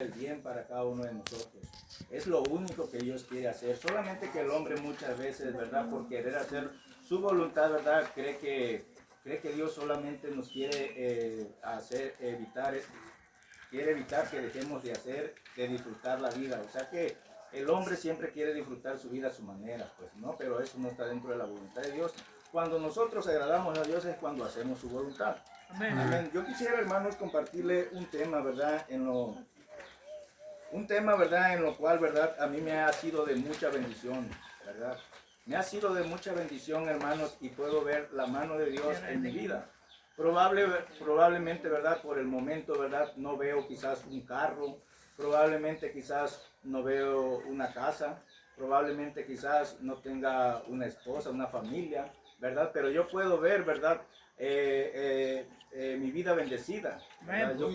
el bien para cada uno de nosotros. Es lo único que Dios quiere hacer. Solamente que el hombre muchas veces, ¿verdad? Por querer hacer su voluntad, ¿verdad? Cree que Dios solamente nos quiere quiere evitar que dejemos de hacer, de disfrutar la vida. O sea que el hombre siempre quiere disfrutar su vida a su manera, pues, ¿no? Pero eso no está dentro de la voluntad de Dios. Cuando nosotros agradamos a Dios es cuando hacemos su voluntad. Amén. Amén. Yo quisiera, hermanos, compartirle un tema, ¿verdad? Un tema, ¿verdad? En lo cual, ¿verdad? A mí me ha sido de mucha bendición, ¿verdad? Me ha sido de mucha bendición, hermanos, y puedo ver la mano de Dios en mi vida. Probablemente, ¿verdad? Por el momento, ¿verdad? No veo quizás un carro, probablemente quizás no veo una casa, probablemente quizás no tenga una esposa, una familia, ¿verdad? Pero yo puedo ver, ¿verdad? Mi vida bendecida, ¿verdad? Yo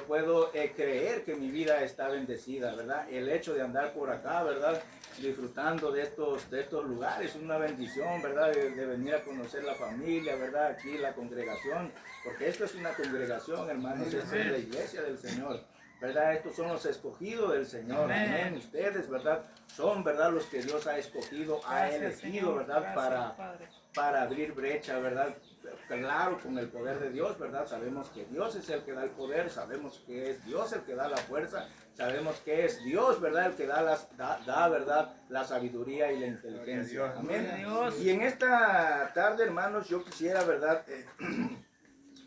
puedo creer que mi vida está bendecida, ¿verdad? El hecho de andar por acá, ¿verdad? Disfrutando de estos lugares, una bendición, ¿verdad? De venir a conocer la familia, ¿verdad? Aquí la congregación, porque esto es una congregación, hermanos, esta es la iglesia del Señor, ¿verdad? Estos son los escogidos del Señor, amén. Ustedes, ¿verdad? Son, ¿verdad? Los que Dios ha escogido, ha elegido, ¿verdad? Para abrir brecha, ¿verdad? Claro, con el poder de Dios, ¿verdad? Sabemos que Dios es el que da el poder, sabemos que es Dios el que da la fuerza, sabemos que es Dios, ¿verdad? El que da, ¿verdad? La sabiduría y la inteligencia. Amén. Y en esta tarde, hermanos, yo quisiera, ¿verdad?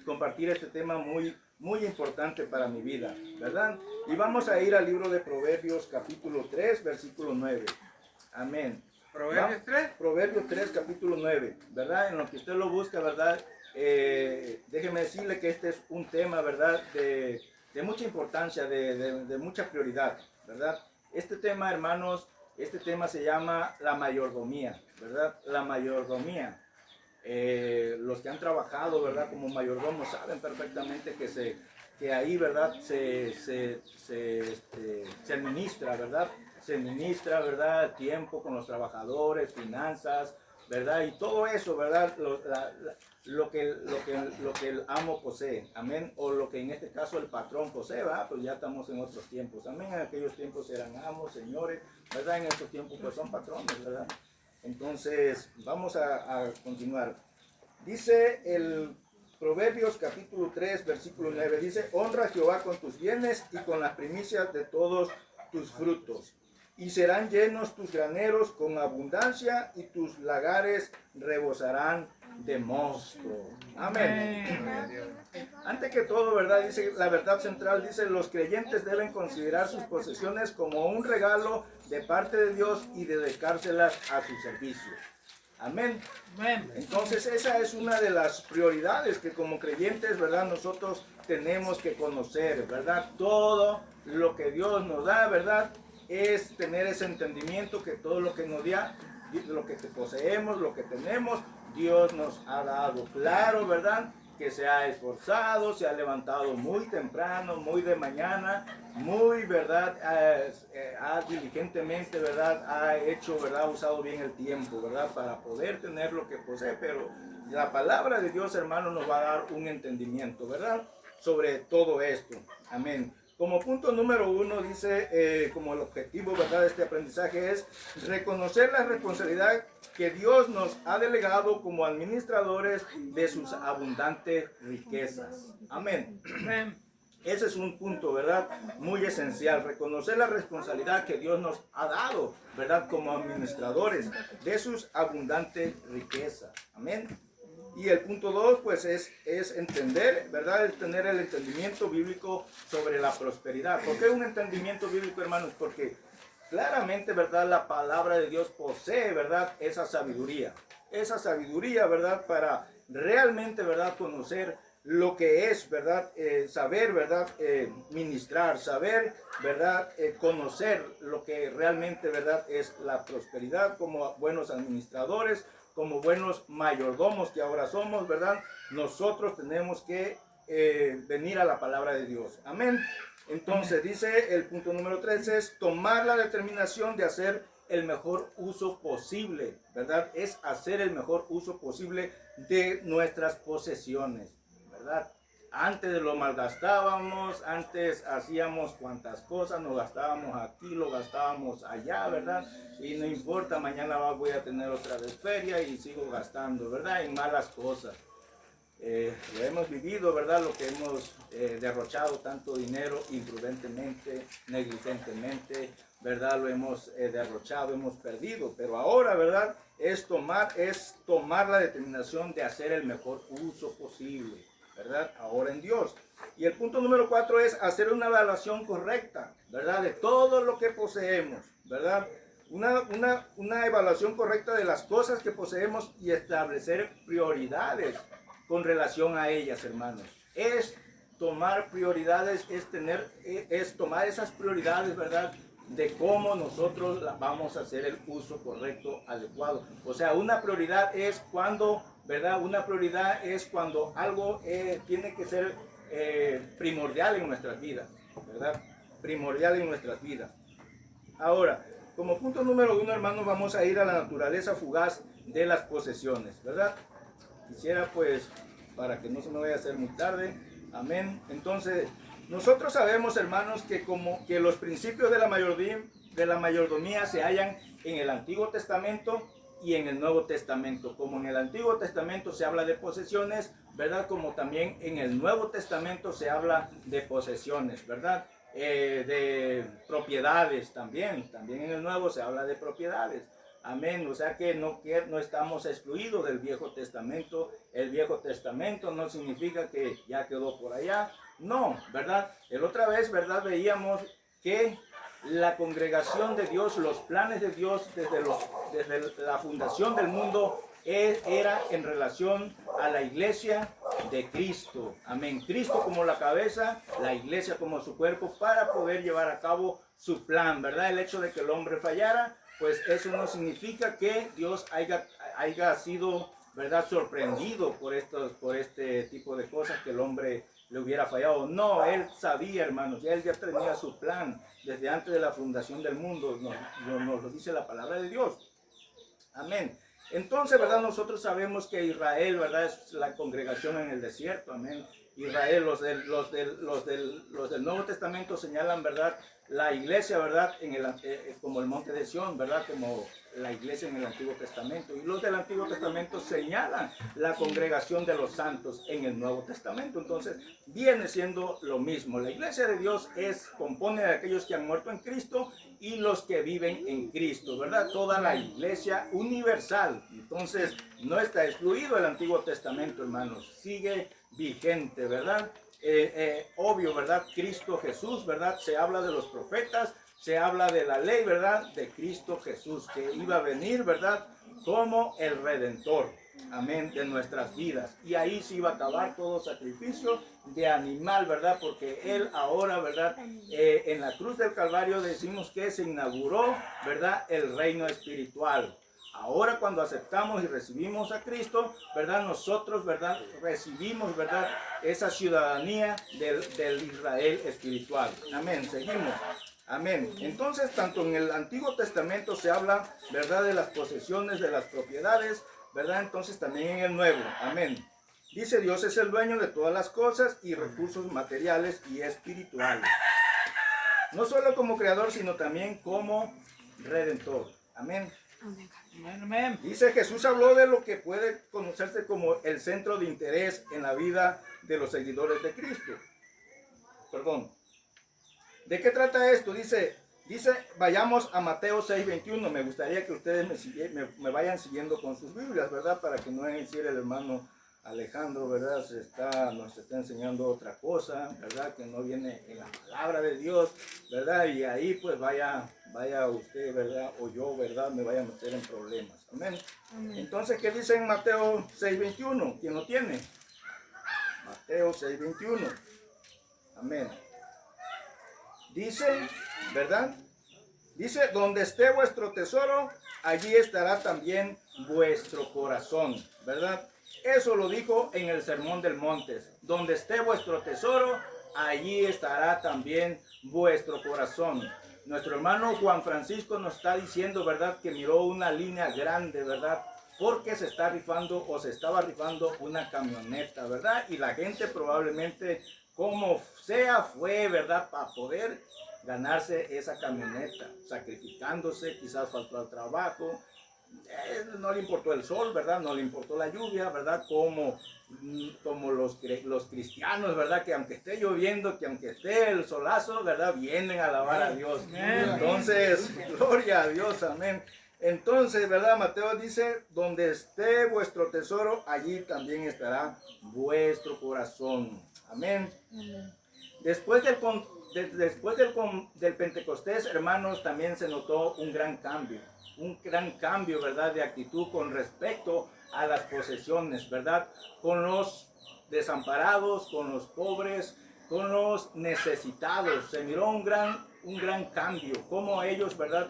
Compartir este tema muy importante para mi vida, ¿verdad? Y vamos a ir al libro de Proverbios, capítulo 3, versículo 9. Amén. ¿Proverbios 3? Proverbios 3, capítulo 9, ¿verdad? En lo que usted lo busca, ¿verdad? Déjeme decirle que este es un tema, ¿verdad? De mucha importancia, de mucha prioridad, ¿verdad? Este tema, hermanos, este tema se llama la mayordomía, ¿verdad? La mayordomía. Los que han trabajado, ¿verdad? Como mayordomos saben perfectamente que ahí, ¿verdad? Se administra, ¿verdad? Se administra, ¿verdad? Tiempo con los trabajadores, finanzas, ¿verdad? Y todo eso, ¿verdad? Lo que el amo posee, amén. O lo que en este caso el patrón posee, ¿verdad? Pues ya estamos en otros tiempos, amén. En aquellos tiempos eran amos, señores, ¿verdad? En estos tiempos pues son patrones, ¿verdad? Entonces, vamos a continuar. Dice el Proverbios capítulo 3, versículo 9, dice, honra a Jehová con tus bienes y con las primicias de todos tus frutos. Y serán llenos tus graneros con abundancia y tus lagares rebosarán de mosto. Amén. Antes que todo, ¿verdad? Dice la verdad central, dice, los creyentes deben considerar sus posesiones como un regalo de parte de Dios y dedicárselas a su servicio. Amén. Entonces esa es una de las prioridades que como creyentes, ¿verdad? Nosotros tenemos que conocer, ¿verdad? Todo lo que Dios nos da, ¿verdad? Es tener ese entendimiento que todo lo que nos da, lo que poseemos, lo que tenemos, Dios nos ha dado. Claro, ¿verdad? Que se ha esforzado, se ha levantado muy temprano, muy de mañana, muy, ¿verdad? Ha diligentemente, ¿verdad? Ha hecho, ¿verdad? Ha usado bien el tiempo, ¿verdad? Para poder tener lo que posee, pero la palabra de Dios, hermano, nos va a dar un entendimiento, ¿verdad? Sobre todo esto. Amén. Como punto número 1 dice, como el objetivo, ¿verdad? De este aprendizaje es reconocer la responsabilidad que Dios nos ha delegado como administradores de sus abundantes riquezas. Amén. Ese es un punto, ¿verdad? Muy esencial, reconocer la responsabilidad que Dios nos ha dado, ¿verdad? Como administradores de sus abundantes riquezas. Amén. Y el punto 2, pues es entender, ¿verdad? Es tener el entendimiento bíblico sobre la prosperidad. ¿Por qué un entendimiento bíblico, hermanos? Porque claramente, ¿verdad? La palabra de Dios posee, ¿verdad? Esa sabiduría, ¿verdad? Para realmente, ¿verdad? Conocer lo que es, ¿verdad? Saber, ¿verdad? Ministrar, saber, ¿verdad? Conocer lo que realmente, ¿verdad? Es la prosperidad como buenos administradores, como buenos mayordomos que ahora somos, ¿verdad? Nosotros tenemos que venir a la palabra de Dios. Amén. Entonces dice el punto número 3 es tomar la determinación de hacer el mejor uso posible, ¿verdad? Es hacer el mejor uso posible de nuestras posesiones, ¿verdad? Antes lo malgastábamos, antes hacíamos cuantas cosas, nos gastábamos aquí, lo gastábamos allá, ¿verdad? Y no importa, mañana voy a tener otra vez feria y sigo gastando, ¿verdad? En malas cosas. Lo hemos vivido, ¿verdad? Lo que hemos derrochado tanto dinero imprudentemente, negligentemente, ¿verdad? Lo hemos derrochado, hemos perdido. Pero ahora, ¿verdad? Es tomar la determinación de hacer el mejor uso posible, ¿verdad? Ahora en Dios. Y el punto número 4 es hacer una evaluación correcta, ¿verdad? De todo lo que poseemos, ¿verdad? Una evaluación correcta de las cosas que poseemos y establecer prioridades con relación a ellas, hermanos. Es tomar prioridades, es tomar esas prioridades, ¿verdad? De cómo nosotros vamos a hacer el uso correcto, adecuado. O sea, una prioridad es cuando, ¿verdad? Una prioridad es cuando algo tiene que ser primordial en nuestras vidas, ¿verdad? Primordial en nuestras vidas. Ahora, como punto número 1, hermanos, vamos a ir a la naturaleza fugaz de las posesiones, ¿verdad? Quisiera, pues, para que no se me vaya a hacer muy tarde, amén. Entonces, nosotros sabemos, hermanos, que los principios de la mayordomía se hallan en el Antiguo Testamento y en el Nuevo Testamento. Como en el Antiguo Testamento se habla de posesiones, ¿verdad? Como también en el Nuevo Testamento se habla de posesiones, ¿verdad? De propiedades también en el Nuevo se habla de propiedades. Amén, o sea que no estamos excluidos del Viejo Testamento. El Viejo Testamento no significa que ya quedó por allá. No, ¿verdad? El otra vez, ¿verdad? Veíamos que la congregación de Dios, los planes de Dios desde la fundación del mundo era en relación a la iglesia de Cristo. Amén. Cristo como la cabeza, la iglesia como su cuerpo para poder llevar a cabo su plan, ¿verdad? El hecho de que el hombre fallara, pues eso no significa que Dios haya sido, ¿verdad?, sorprendido por este tipo de cosas, que el hombre le hubiera fallado. No, él sabía, hermanos, él ya tenía su plan desde antes de la fundación del mundo, nos lo dice la palabra de Dios. Amén. Entonces, ¿verdad? Nosotros sabemos que Israel, ¿verdad?, es la congregación en el desierto. Amén. Israel, los del Nuevo Testamento señalan, ¿verdad?, la iglesia, ¿verdad?, como el monte de Sión, ¿verdad?, como la iglesia en el Antiguo Testamento. Y los del Antiguo Testamento señalan la congregación de los santos en el Nuevo Testamento. Entonces, viene siendo lo mismo. La iglesia de Dios compone de aquellos que han muerto en Cristo y los que viven en Cristo, ¿verdad? Toda la iglesia universal. Entonces, no está excluido el Antiguo Testamento, hermanos. Sigue vigente, ¿verdad? Obvio, ¿verdad? Cristo Jesús, ¿verdad? Se habla de los profetas, se habla de la ley, ¿verdad? De Cristo Jesús, que iba a venir, ¿verdad?, como el Redentor, amén, de nuestras vidas. Y ahí se iba a acabar todo sacrificio de animal, ¿verdad? Porque Él ahora, ¿verdad?, en la cruz del Calvario decimos que se inauguró, ¿verdad?, el reino espiritual. Ahora cuando aceptamos y recibimos a Cristo, ¿verdad?, nosotros, ¿verdad?, recibimos, ¿verdad?, esa ciudadanía del Israel espiritual. Amén, seguimos. Amén. Entonces, tanto en el Antiguo Testamento se habla, ¿verdad?, de las posesiones, de las propiedades, ¿verdad? Entonces también en el Nuevo. Amén. Dice: Dios es el dueño de todas las cosas y recursos materiales y espirituales. No solo como creador, sino también como redentor. Amén. Amén. Dice: Jesús habló de lo que puede conocerse como el centro de interés en la vida de los seguidores de Cristo. Perdón. ¿De qué trata esto? Dice, vayamos a Mateo 6:21. Me gustaría que ustedes me vayan siguiendo con sus Biblias, ¿verdad? Para que no vayan a decir el hermano Alejandro, ¿verdad?, nos está enseñando otra cosa, ¿verdad?, que no viene en la palabra de Dios, ¿verdad? Y ahí pues vaya usted, ¿verdad?, o yo, ¿verdad?, me vaya a meter en problemas. Amén. Amén. Entonces, ¿qué dice en Mateo 6:21? ¿Quién lo tiene? Mateo 6:21. Amén. Dice, ¿verdad? Dice: donde esté vuestro tesoro, allí estará también vuestro corazón, ¿verdad? Eso lo dijo en el Sermón del Monte. Donde esté vuestro tesoro, allí estará también vuestro corazón. Nuestro hermano Juan Francisco nos está diciendo, ¿verdad?, que miró una línea grande, ¿verdad?, porque se está rifando o se estaba rifando una camioneta, ¿verdad? Y la gente probablemente, como sea, fue, ¿verdad? Para poder ganarse esa camioneta, sacrificándose, quizás faltó al trabajo, no le importó el sol, ¿verdad? No le importó la lluvia, ¿verdad? Como los cristianos, ¿verdad? Que aunque esté lloviendo, que aunque esté el solazo, ¿verdad? Vienen a alabar a Dios. Entonces, gloria a Dios, amén. Entonces, ¿verdad? Mateo dice, donde esté vuestro tesoro, allí también estará vuestro corazón. Amén. Después del Pentecostés, hermanos, también se notó un gran cambio, ¿verdad? De actitud con respecto a las posesiones, ¿verdad? Con los desamparados, con los pobres, con los necesitados. Se miró un gran cambio, cómo ellos, ¿verdad?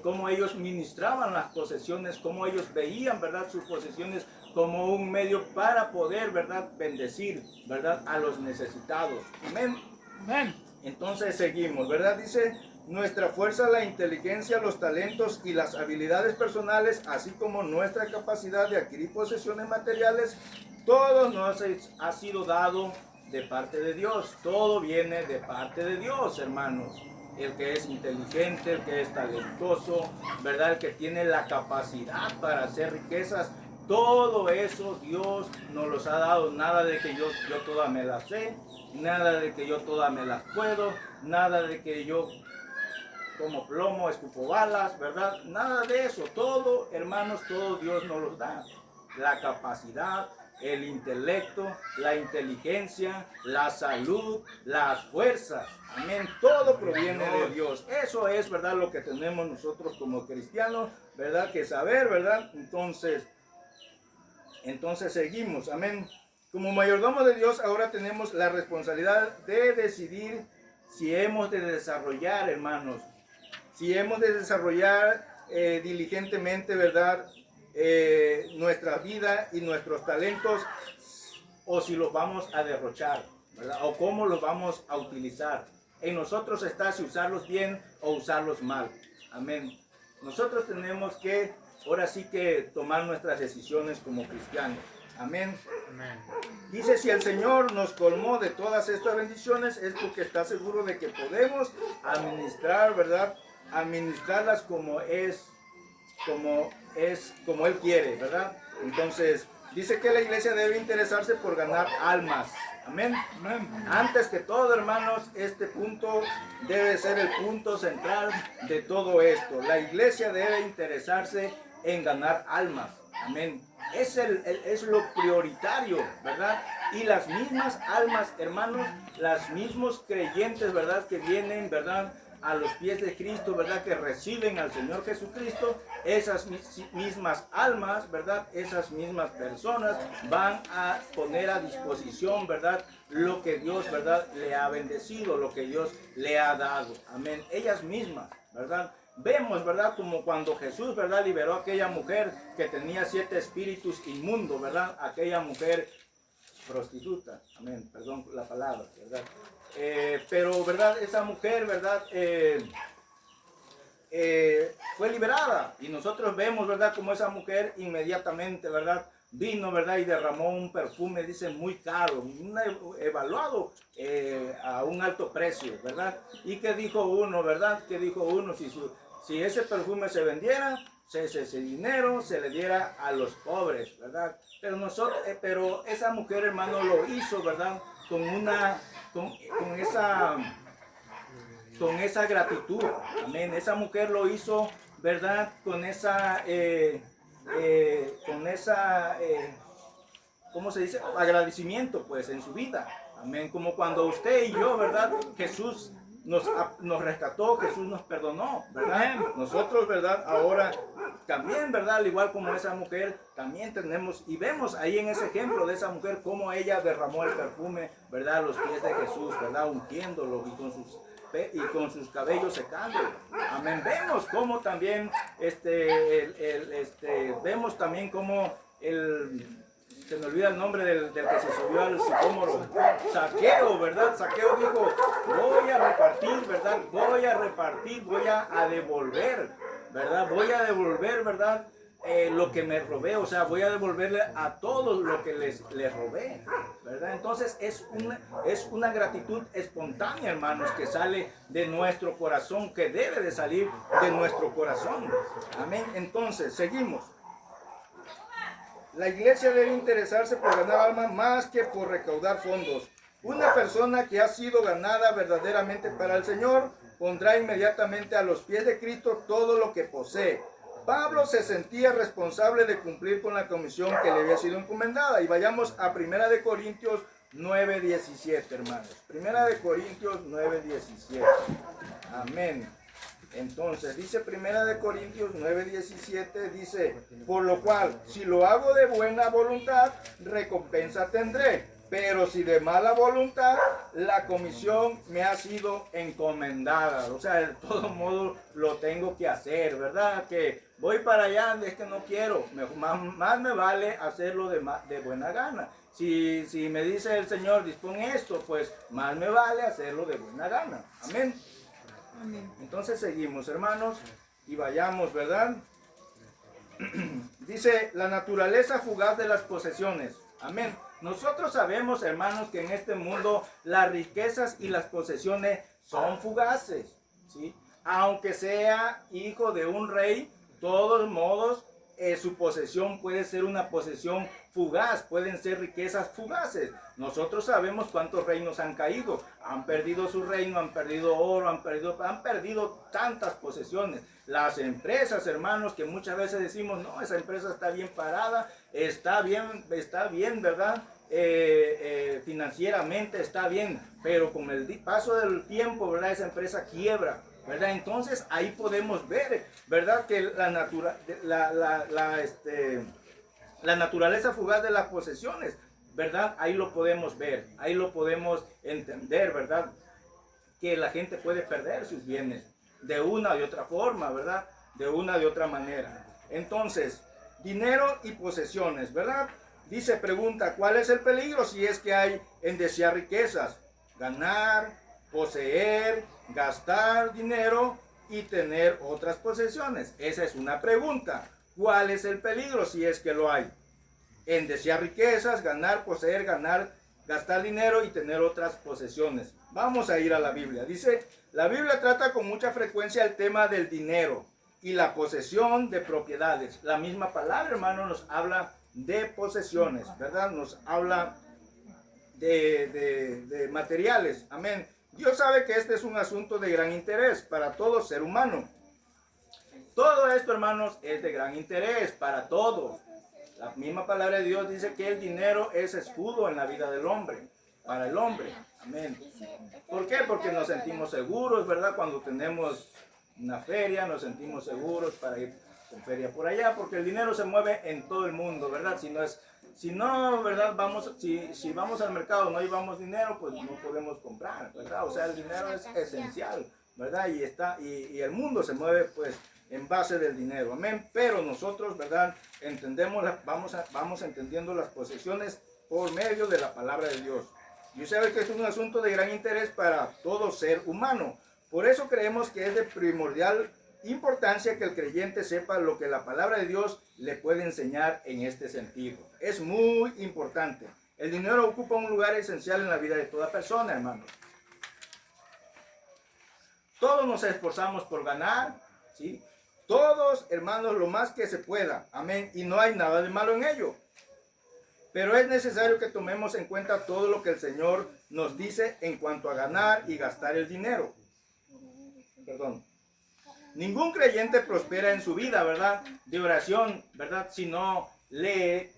Cómo ellos ministraban las posesiones, cómo ellos veían, ¿verdad? Sus posesiones como un medio para poder, ¿verdad? Bendecir, ¿verdad? A los necesitados. Amén. Amén. Entonces seguimos, ¿verdad? Dice, nuestra fuerza, la inteligencia, los talentos y las habilidades personales, así como nuestra capacidad de adquirir posesiones materiales, todo nos ha sido dado de parte de Dios. Todo viene de parte de Dios, hermanos. El que es inteligente, el que es talentoso, ¿verdad? El que tiene la capacidad para hacer riquezas. Todo eso Dios nos los ha dado. Nada de que yo todas me las sé, nada de que yo todas me las puedo, nada de que yo como plomo, escupo balas, ¿verdad? Nada de eso. Todo, hermanos, todo Dios nos los da. La capacidad, el intelecto, la inteligencia, la salud, las fuerzas. Amén. Todo proviene de Dios. Eso es, ¿verdad? Lo que tenemos nosotros como cristianos, ¿verdad? Que saber, ¿verdad? Entonces seguimos. Amén. Como mayordomo de Dios, ahora tenemos la responsabilidad de decidir si hemos de desarrollar, hermanos, si hemos de desarrollar diligentemente, ¿verdad? Nuestra vida y nuestros talentos, o si los vamos a derrochar, ¿verdad? O cómo los vamos a utilizar. En nosotros está si usarlos bien o usarlos mal. Amén. Nosotros tenemos que, ahora sí que tomar nuestras decisiones como cristianos. Amén. Amén. Dice, si el Señor nos colmó de todas estas bendiciones, es porque está seguro de que podemos administrar, ¿verdad? Administrarlas como Él quiere, ¿verdad? Entonces, dice que la iglesia debe interesarse por ganar almas. Amén. Amén. Antes que todo, hermanos, este punto debe ser el punto central de todo esto. La iglesia debe interesarse en ganar almas. Amén. Es lo prioritario, ¿verdad? Y las mismas almas, hermanos, los mismos creyentes, ¿verdad? Que vienen, ¿verdad? A los pies de Cristo, ¿verdad? Que reciben al Señor Jesucristo, esas mismas almas, ¿verdad? Esas mismas personas van a poner a disposición, ¿verdad? Lo que Dios, ¿verdad? Le ha bendecido, lo que Dios le ha dado. Amén. Ellas mismas, ¿verdad? Vemos, ¿verdad? Como cuando Jesús, ¿verdad? Liberó a aquella mujer que tenía 7 espíritus inmundos, ¿verdad? Aquella mujer prostituta. Amén. Perdón la palabra, ¿verdad? Pero, ¿verdad? Esa mujer, ¿verdad? Fue liberada. Y nosotros vemos, ¿verdad? Como esa mujer inmediatamente, ¿verdad? Vino, ¿verdad? Y derramó un perfume, dice, muy caro, evaluado a un alto precio, ¿verdad? Y que dijo uno, ¿verdad? Que dijo uno, si ese perfume se vendiera, ese dinero se le diera a los pobres, ¿verdad? Pero esa mujer, hermano, lo hizo, ¿verdad? Con esa gratitud, amén. Esa mujer lo hizo, ¿verdad? Con esa ¿cómo se dice? Agradecimiento, pues, en su vida, amén. Como cuando usted y yo, ¿verdad? Jesús nos rescató, Jesús nos perdonó, ¿verdad? Nosotros, ¿verdad? Ahora también, ¿verdad? Al igual como esa mujer, también tenemos, y vemos ahí en ese ejemplo de esa mujer, cómo ella derramó el perfume, ¿verdad? A los pies de Jesús, ¿verdad? Ungiéndolo y con sus cabellos secando. Amén. Vemos cómo también, vemos también cómo se me olvida el nombre del que se subió al sicómoro, Zaqueo, ¿verdad? Zaqueo dijo, voy a repartir, ¿verdad? Voy a devolver, ¿verdad? Voy a devolver, ¿verdad? lo que me robé, o sea, voy a devolverle a todos lo que les robé, ¿verdad? Entonces es una gratitud espontánea, hermanos, que sale de nuestro corazón, que debe de salir de nuestro corazón. Amén. Entonces, seguimos. La iglesia debe interesarse por ganar almas más que por recaudar fondos. Una persona que ha sido ganada verdaderamente para el Señor pondrá inmediatamente a los pies de Cristo todo lo que posee. Pablo se sentía responsable de cumplir con la comisión que le había sido encomendada. Y vayamos a 1 Corintios 9:17, hermanos. 1 Corintios 9:17. Amén. Entonces, dice 1 Corintios 9:17, dice, por lo cual, si lo hago de buena voluntad, recompensa tendré. Pero si de mala voluntad, la comisión me ha sido encomendada. O sea, de todo modo lo tengo que hacer, ¿verdad? Que voy para allá, es que no quiero. Más me vale hacerlo de buena gana. Si me dice el Señor, dispón esto, pues más me vale hacerlo de buena gana. Amén. Amén. Entonces seguimos, hermanos, y vayamos, ¿verdad? Dice, la naturaleza fugaz de las posesiones. Amén. Nosotros sabemos, hermanos, que en este mundo las riquezas y las posesiones son fugaces, ¿sí? Aunque sea hijo de un rey, de todos modos, su posesión puede ser una posesión fugaz, pueden ser riquezas fugaces. Nosotros sabemos cuántos reinos han caído, han perdido su reino, han perdido oro, han perdido tantas posesiones. Las empresas, hermanos, que muchas veces decimos, no, esa empresa está bien parada, está bien, ¿verdad? Financieramente está bien, pero con el paso del tiempo, ¿verdad? Esa empresa quiebra, ¿verdad? Entonces ahí podemos ver, ¿verdad? Que la naturaleza fugaz de las posesiones, ¿verdad? Ahí lo podemos ver, ahí lo podemos entender, ¿verdad? Que la gente puede perder sus bienes de una y otra forma, ¿verdad? De una y otra manera. Entonces, dinero y posesiones, ¿verdad? Dice, pregunta, ¿cuál es el peligro si es que hay en desear riquezas? Ganar, poseer, gastar dinero y tener otras posesiones. Esa es una pregunta. ¿Cuál es el peligro si es que lo hay? En desear riquezas, ganar, poseer, gastar dinero y tener otras posesiones. Vamos a ir a la Biblia. Dice, la Biblia trata con mucha frecuencia el tema del dinero y la posesión de propiedades. La misma palabra, hermano, nos habla de posesiones, ¿verdad? Nos habla de materiales. Amén. Dios sabe que este es un asunto de gran interés para todo ser humano. Todo esto, hermanos, es de gran interés para todos. La misma palabra de Dios dice que el dinero es escudo en la vida del hombre, para el hombre. Amén. ¿Por qué? Porque nos sentimos seguros, ¿verdad? Cuando tenemos una feria, nos sentimos seguros para ir con feria por allá, porque el dinero se mueve en todo el mundo, ¿verdad? Si no, ¿verdad? Si vamos al mercado no llevamos dinero, pues no podemos comprar, ¿verdad? O sea, el dinero es esencial, ¿verdad? Y el mundo se mueve, pues, en base del dinero, amén. Pero nosotros, ¿verdad? Vamos entendiendo las posesiones por medio de la palabra de Dios. Y usted sabe que es un asunto de gran interés para todo ser humano. Por eso creemos que es de primordial importancia que el creyente sepa lo que la palabra de Dios le puede enseñar en este sentido. Es muy importante. El dinero ocupa un lugar esencial en la vida de toda persona, hermanos. Todos nos esforzamos por ganar, ¿sí? Todos, hermanos, lo más que se pueda. Amén. Y no hay nada de malo en ello. Pero es necesario que tomemos en cuenta todo lo que el Señor nos dice en cuanto a ganar y gastar el dinero. Perdón. Ningún creyente prospera en su vida, ¿verdad? De oración, ¿verdad? Si no lee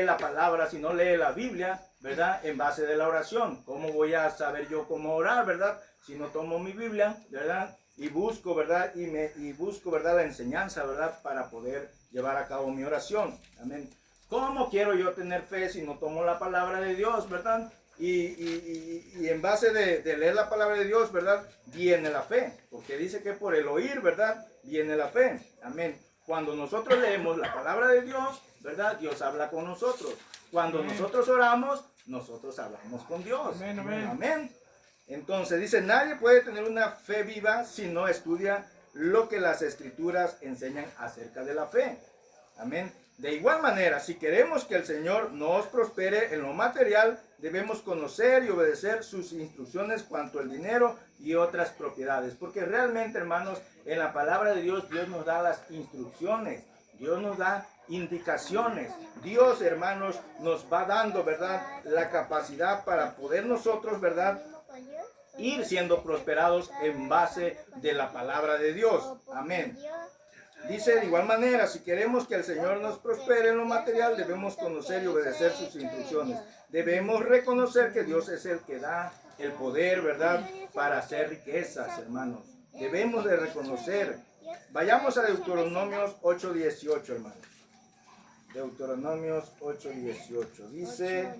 la palabra, si no lee la Biblia, ¿verdad? En base de la oración. ¿Cómo voy a saber yo cómo orar, verdad? Si no tomo mi Biblia, ¿verdad? Y busco, ¿verdad? Y busco, ¿verdad? La enseñanza, ¿verdad? Para poder llevar a cabo mi oración. Amén. ¿Cómo quiero yo tener fe si no tomo la palabra de Dios, verdad? Y en base de leer la palabra de Dios, ¿verdad? Viene la fe. Porque dice que por el oír, ¿verdad? Viene la fe. Amén. Cuando nosotros leemos la palabra de Dios, ¿verdad? Dios habla con nosotros. Cuando nosotros oramos, nosotros hablamos con Dios. Amén. Amén. Entonces dice, nadie puede tener una fe viva si no estudia lo que las Escrituras enseñan acerca de la fe. Amén. De igual manera, si queremos que el Señor nos prospere en lo material, debemos conocer y obedecer sus instrucciones cuanto al dinero y otras propiedades. Porque realmente, hermanos, en la palabra de Dios, Dios nos da las instrucciones, Dios nos da indicaciones. Dios, hermanos, nos va dando, ¿verdad?, la capacidad para poder nosotros, ¿verdad?, ir siendo prosperados en base de la palabra de Dios. Amén. Dice de igual manera, si queremos que el Señor nos prospere en lo material, debemos conocer y obedecer sus instrucciones. Debemos reconocer que Dios es el que da el poder, ¿verdad?, para hacer riquezas, hermanos. Debemos de reconocer. Vayamos a Deuteronomios 8:18, hermanos. Deuteronomios 8:18. Dice...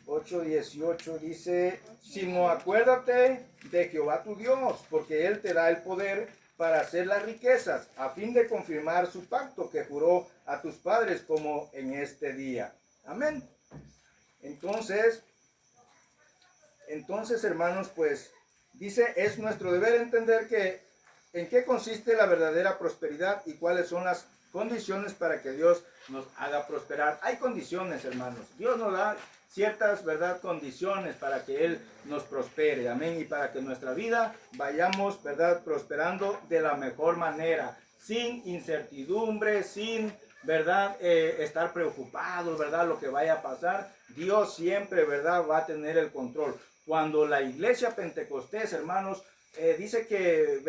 8:18 dice, sino acuérdate de Jehová tu Dios, porque Él te da el poder para hacer las riquezas, a fin de confirmar su pacto que juró a tus padres como en este día. Amén. Entonces, hermanos, pues, dice, es nuestro deber entender que en qué consiste la verdadera prosperidad y cuáles son las condiciones para que Dios nos haga prosperar. Hay condiciones, hermanos. Dios nos da ciertas, ¿verdad?, condiciones para que Él nos prospere, amén, y para que nuestra vida vayamos, ¿verdad?, prosperando de la mejor manera, sin incertidumbre, sin, ¿verdad?, estar preocupados, ¿verdad?, lo que vaya a pasar. Dios siempre, ¿verdad?, va a tener el control. Cuando la iglesia Pentecostés, hermanos, dice que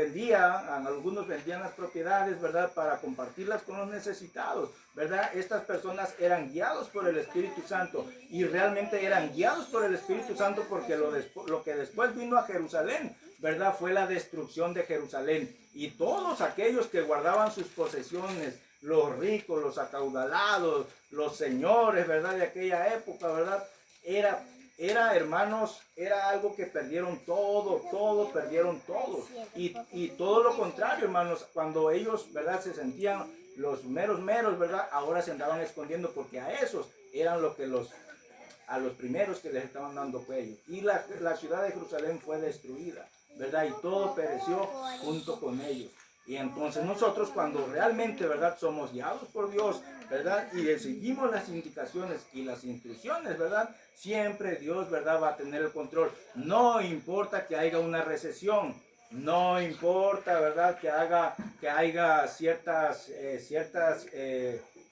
algunos vendían las propiedades, ¿verdad?, para compartirlas con los necesitados, ¿verdad? Estas personas eran guiados por el Espíritu Santo y realmente eran guiados por el Espíritu Santo porque lo que después vino a Jerusalén, ¿verdad?, fue la destrucción de Jerusalén. Y todos aquellos que guardaban sus posesiones, los ricos, los acaudalados, los señores, ¿verdad?, de aquella época, ¿verdad?, hermanos, era algo que perdieron todo perdieron todo. Y todo lo contrario, hermanos, cuando ellos, ¿verdad?, se sentían los meros, ¿verdad?, ahora se andaban escondiendo porque a esos eran a los primeros que les estaban dando cuello. Y la ciudad de Jerusalén fue destruida, ¿verdad?, y todo pereció junto con ellos. Y entonces nosotros, cuando realmente, ¿verdad?, somos guiados por Dios, ¿verdad?, y le seguimos las indicaciones y las instrucciones, ¿verdad?, siempre Dios, ¿verdad?, va a tener el control. No importa que haya una recesión, no importa, ¿verdad?, que haya ciertas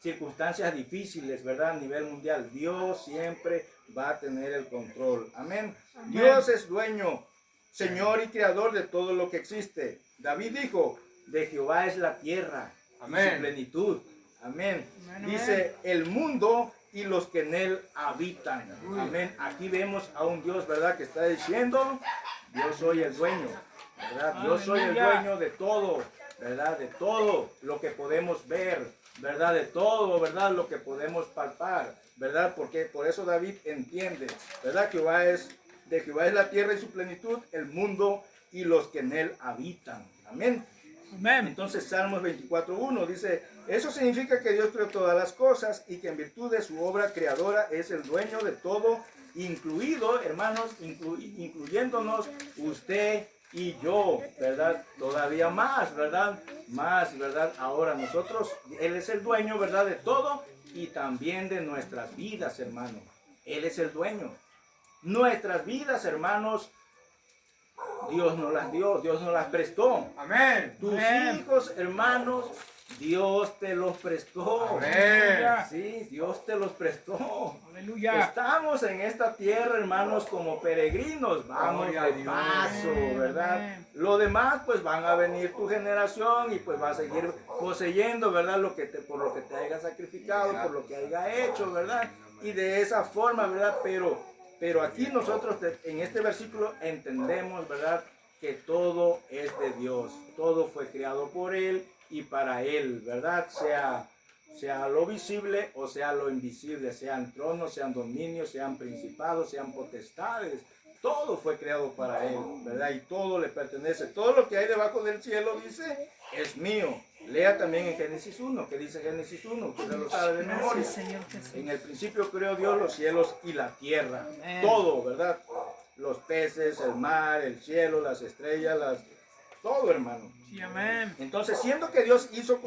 circunstancias difíciles, ¿verdad?, a nivel mundial. Dios siempre va a tener el control. Amén. Amén. Dios es dueño, Señor y creador de todo lo que existe. David dijo, de Jehová es la tierra, amén, y su plenitud. Amén. Amén. Dice, el mundo y los que en él habitan. Amén. Aquí vemos a un Dios, ¿verdad?, que está diciendo, yo soy el dueño, ¿verdad? Yo soy el dueño de todo, ¿verdad? De todo lo que podemos ver, ¿verdad? De todo, ¿verdad?, lo que podemos palpar, ¿verdad? Porque por eso David entiende, ¿verdad?, de Jehová es la tierra y su plenitud, el mundo y los que en él habitan. Amén. Amén. Entonces Salmos 24:1 dice, eso significa que Dios creó todas las cosas y que en virtud de su obra creadora es el dueño de todo, incluido, hermanos, incluyéndonos usted y yo, ¿verdad? Todavía más, ¿verdad? Más, ¿verdad? Ahora nosotros, Él es el dueño, ¿verdad?, de todo y también de nuestras vidas, hermanos. Él es el dueño. Nuestras vidas, hermanos, Dios nos las dio, Dios nos las prestó. Amén. Tus hijos, hermanos, Dios te los prestó. Amén. Sí, Dios te los prestó. Aleluya. Estamos en esta tierra, hermanos, como peregrinos. Vamos de paso, ¿verdad? Amén. Lo demás, pues van a venir tu generación y pues va a seguir poseyendo, ¿verdad?, por lo que te haya sacrificado, por lo que haya hecho, ¿verdad? Y de esa forma, ¿verdad? Pero aquí nosotros en este versículo entendemos, ¿verdad?, que todo es de Dios. Todo fue creado por Él y para Él, ¿verdad? Sea lo visible o sea lo invisible, sean tronos, sean dominios, sean principados, sean potestades. Todo fue creado para Él, ¿verdad? Y todo le pertenece. Todo lo que hay debajo del cielo, dice, es mío. Lea también en Génesis 1, que dice Génesis 1, que usted lo sabe de memoria. En el principio creó Dios los cielos y la tierra. Todo, ¿verdad? Los peces, el mar, el cielo, las estrellas, todo, hermano. Sí, amén. Entonces, siendo que Dios hizo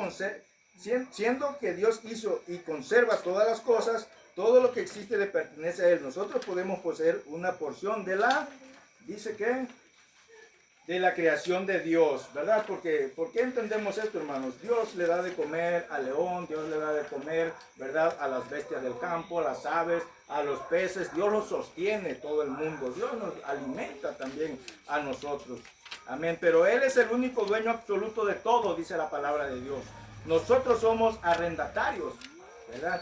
y conserva todas las cosas, todo lo que existe le pertenece a Él. Nosotros podemos poseer una porción de la, dice que, de la creación de Dios, ¿verdad? Porque, ¿por qué entendemos esto, hermanos? Dios le da de comer al león, Dios le da de comer, ¿verdad? A las bestias del campo, a las aves, a los peces. Dios los sostiene, todo el mundo. Dios nos alimenta también a nosotros. Amén. Pero Él es el único dueño absoluto de todo, dice la palabra de Dios. Nosotros somos arrendatarios, ¿verdad?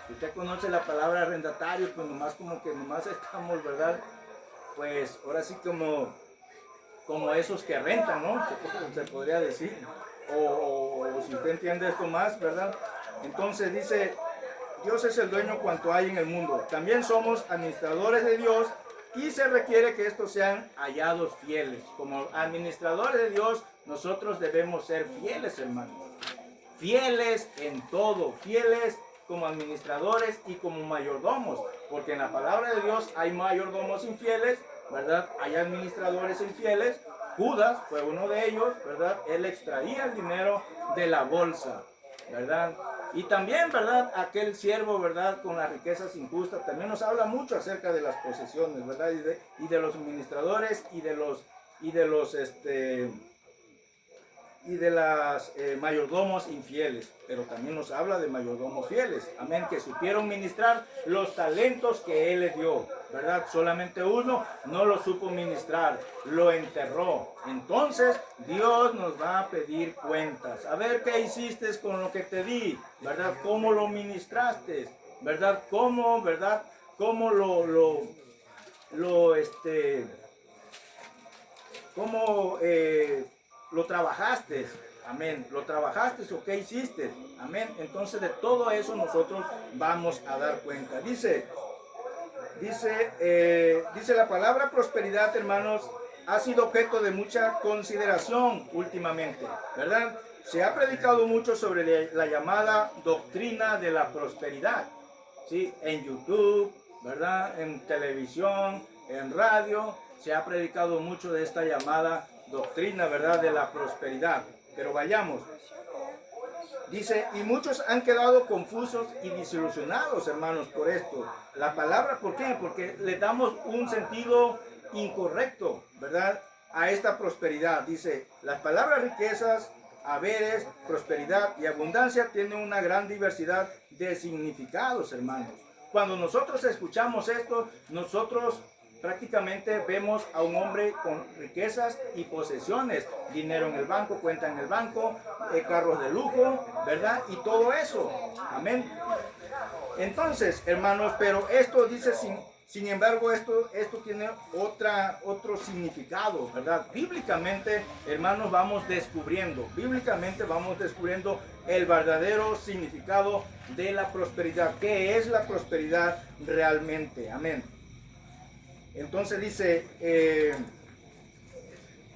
Si usted conoce la palabra arrendatario, pues nomás como que nomás estamos, ¿verdad? Pues ahora sí como esos que rentan, ¿no? Se podría decir. O si usted entiende esto más, ¿verdad? Entonces dice, Dios es el dueño cuanto hay en el mundo. También somos administradores de Dios y se requiere que estos sean hallados fieles. Como administradores de Dios, nosotros debemos ser fieles, hermanos. Fieles en todo, fieles como administradores y como mayordomos. Porque en la palabra de Dios hay mayordomos infieles, ¿verdad? Hay administradores infieles. Judas fue uno de ellos, ¿verdad? Él extraía el dinero de la bolsa, ¿verdad? Y también, ¿verdad? Aquel siervo, ¿verdad? Con las riquezas injustas, también nos habla mucho acerca de las posesiones, ¿verdad? Y de los administradores y de los mayordomos infieles, pero también nos habla de mayordomos fieles, amén, que supieron ministrar los talentos que Él les dio, ¿verdad? Solamente uno no lo supo ministrar, lo enterró. Entonces Dios nos va a pedir cuentas, a ver qué hiciste con lo que te di, ¿verdad? ¿Cómo lo ministraste? ¿Verdad? ¿Cómo, verdad? ¿Cómo lo trabajaste? Amén. ¿Lo trabajaste o qué hiciste? Amén. Entonces de todo eso nosotros vamos a dar cuenta. Dice la palabra prosperidad, hermanos, ha sido objeto de mucha consideración últimamente, ¿verdad? Se ha predicado mucho sobre la llamada doctrina de la prosperidad, ¿sí? En YouTube, ¿verdad? En televisión, en radio, se ha predicado mucho de esta llamada doctrina, ¿verdad? De la prosperidad. Pero vayamos. Dice, y muchos han quedado confusos y desilusionados, hermanos, por esto. La palabra, ¿por qué? Porque le damos un sentido incorrecto, ¿verdad? A esta prosperidad. Dice, las palabras riquezas, haberes, prosperidad y abundancia tienen una gran diversidad de significados, hermanos. Cuando nosotros escuchamos esto, nosotros prácticamente vemos a un hombre con riquezas y posesiones, dinero en el banco, cuenta en el banco, carros de lujo, ¿verdad? Y todo eso, amén. Entonces, hermanos, pero esto dice, sin embargo, esto tiene otro significado, ¿verdad? Bíblicamente, hermanos, vamos descubriendo el verdadero significado de la prosperidad. ¿Qué es la prosperidad realmente? Amén. Entonces dice,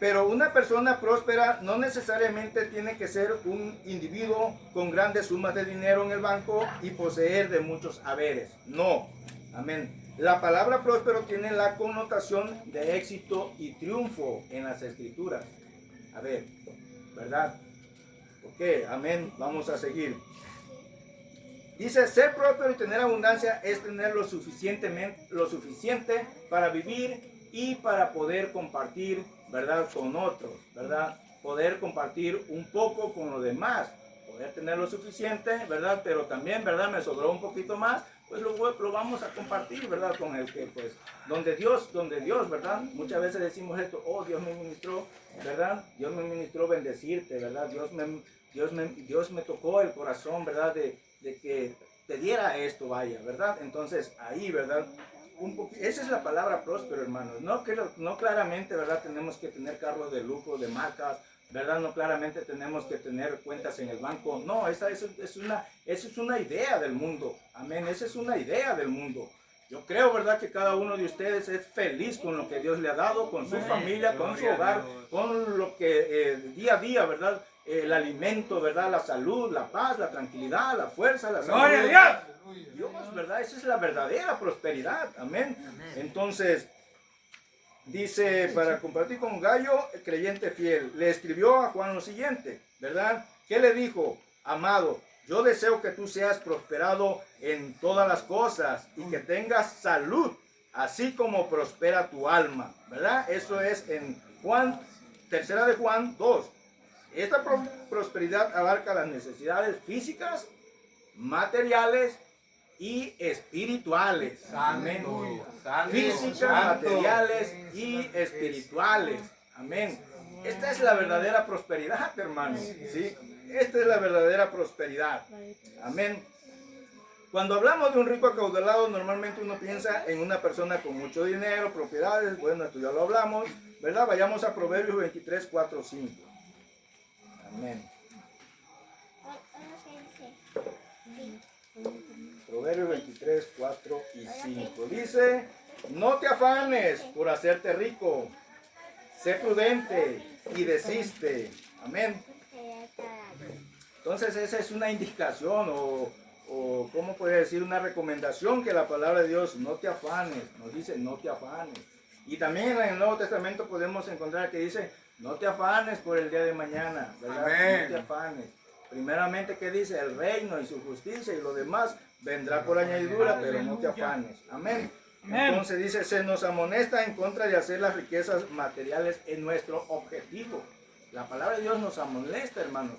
pero una persona próspera no necesariamente tiene que ser un individuo con grandes sumas de dinero en el banco y poseer de muchos haberes. No, amén. La palabra próspero tiene la connotación de éxito y triunfo en las escrituras. A ver, ¿verdad? Ok, amén. Vamos a seguir. Dice, ser próspero y tener abundancia es tener lo suficiente para vivir y para poder compartir, ¿verdad? Con otros, ¿verdad? Poder compartir un poco con los demás, poder tener lo suficiente, ¿verdad? Pero también, ¿verdad? Me sobró un poquito más, pues lo vamos a compartir, ¿verdad? Con el que, pues, donde Dios, ¿verdad? Muchas veces decimos esto, oh, Dios me ministró, ¿verdad? Dios me ministró bendecirte, ¿verdad? Dios me tocó el corazón, ¿verdad? De que te diera esto, vaya, ¿verdad? Entonces, ahí, ¿verdad? Esa es la palabra próspero, hermanos. No claramente, ¿verdad? Tenemos que tener carros de lujo, de marcas, ¿verdad? No claramente tenemos que tener cuentas en el banco. No, esa es una idea del mundo. Amén, esa es una idea del mundo. Yo creo, ¿verdad? Que cada uno de ustedes es feliz con lo que Dios le ha dado, con su familia, con su hogar, con lo que día a día, ¿verdad? El alimento, ¿verdad? La salud, la paz, la tranquilidad, la fuerza, la salud. Dios, ¿verdad? Esa es la verdadera prosperidad. Amén. Entonces, dice, para compartir con Gallo, el creyente fiel, le escribió a Juan lo siguiente, ¿verdad? ¿Qué le dijo? Amado, yo deseo que tú seas prosperado en todas las cosas y que tengas salud, así como prospera tu alma, ¿verdad? Eso es en Juan, tercera de Juan 2. Esta prosperidad abarca las necesidades físicas, materiales y espirituales. Amén. Físicas, materiales y espirituales. Amén. Esta es la verdadera prosperidad, hermanos. ¿Sí? Esta es la verdadera prosperidad. Amén. Cuando hablamos de un rico acaudalado, normalmente uno piensa en una persona con mucho dinero, propiedades. Bueno, esto ya lo hablamos, ¿verdad? Vayamos a Proverbios 23, 4, 5. Amén. Proverbios 23, 4 y 5. Dice, no te afanes por hacerte rico, sé prudente y desiste. Amén. Entonces esa es una indicación o ¿cómo puede decir? Una recomendación que la palabra de Dios, no te afanes, nos dice no te afanes. Y también en el Nuevo Testamento podemos encontrar que dice, no te afanes por el día de mañana, ¿verdad? Amén. No te afanes. Primeramente, ¿qué dice? El reino y su justicia y lo demás vendrá por añadidura, pero no te afanes. Amén. Entonces dice, se nos amonesta en contra de hacer las riquezas materiales en nuestro objetivo. La palabra de Dios nos amonesta, hermanos,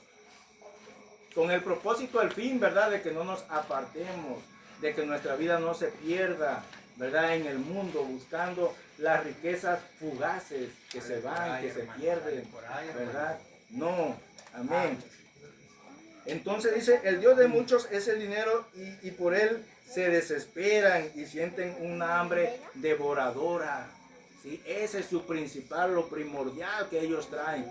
con el propósito, el fin, ¿verdad? De que no nos apartemos, de que nuestra vida no se pierda, ¿verdad? En el mundo, buscando las riquezas fugaces que se van, que se pierden, ¿verdad? No, amén. Entonces dice, el Dios de muchos es el dinero y por él se desesperan y sienten una hambre devoradora. ¿Sí? Ese es su principal, lo primordial que ellos traen.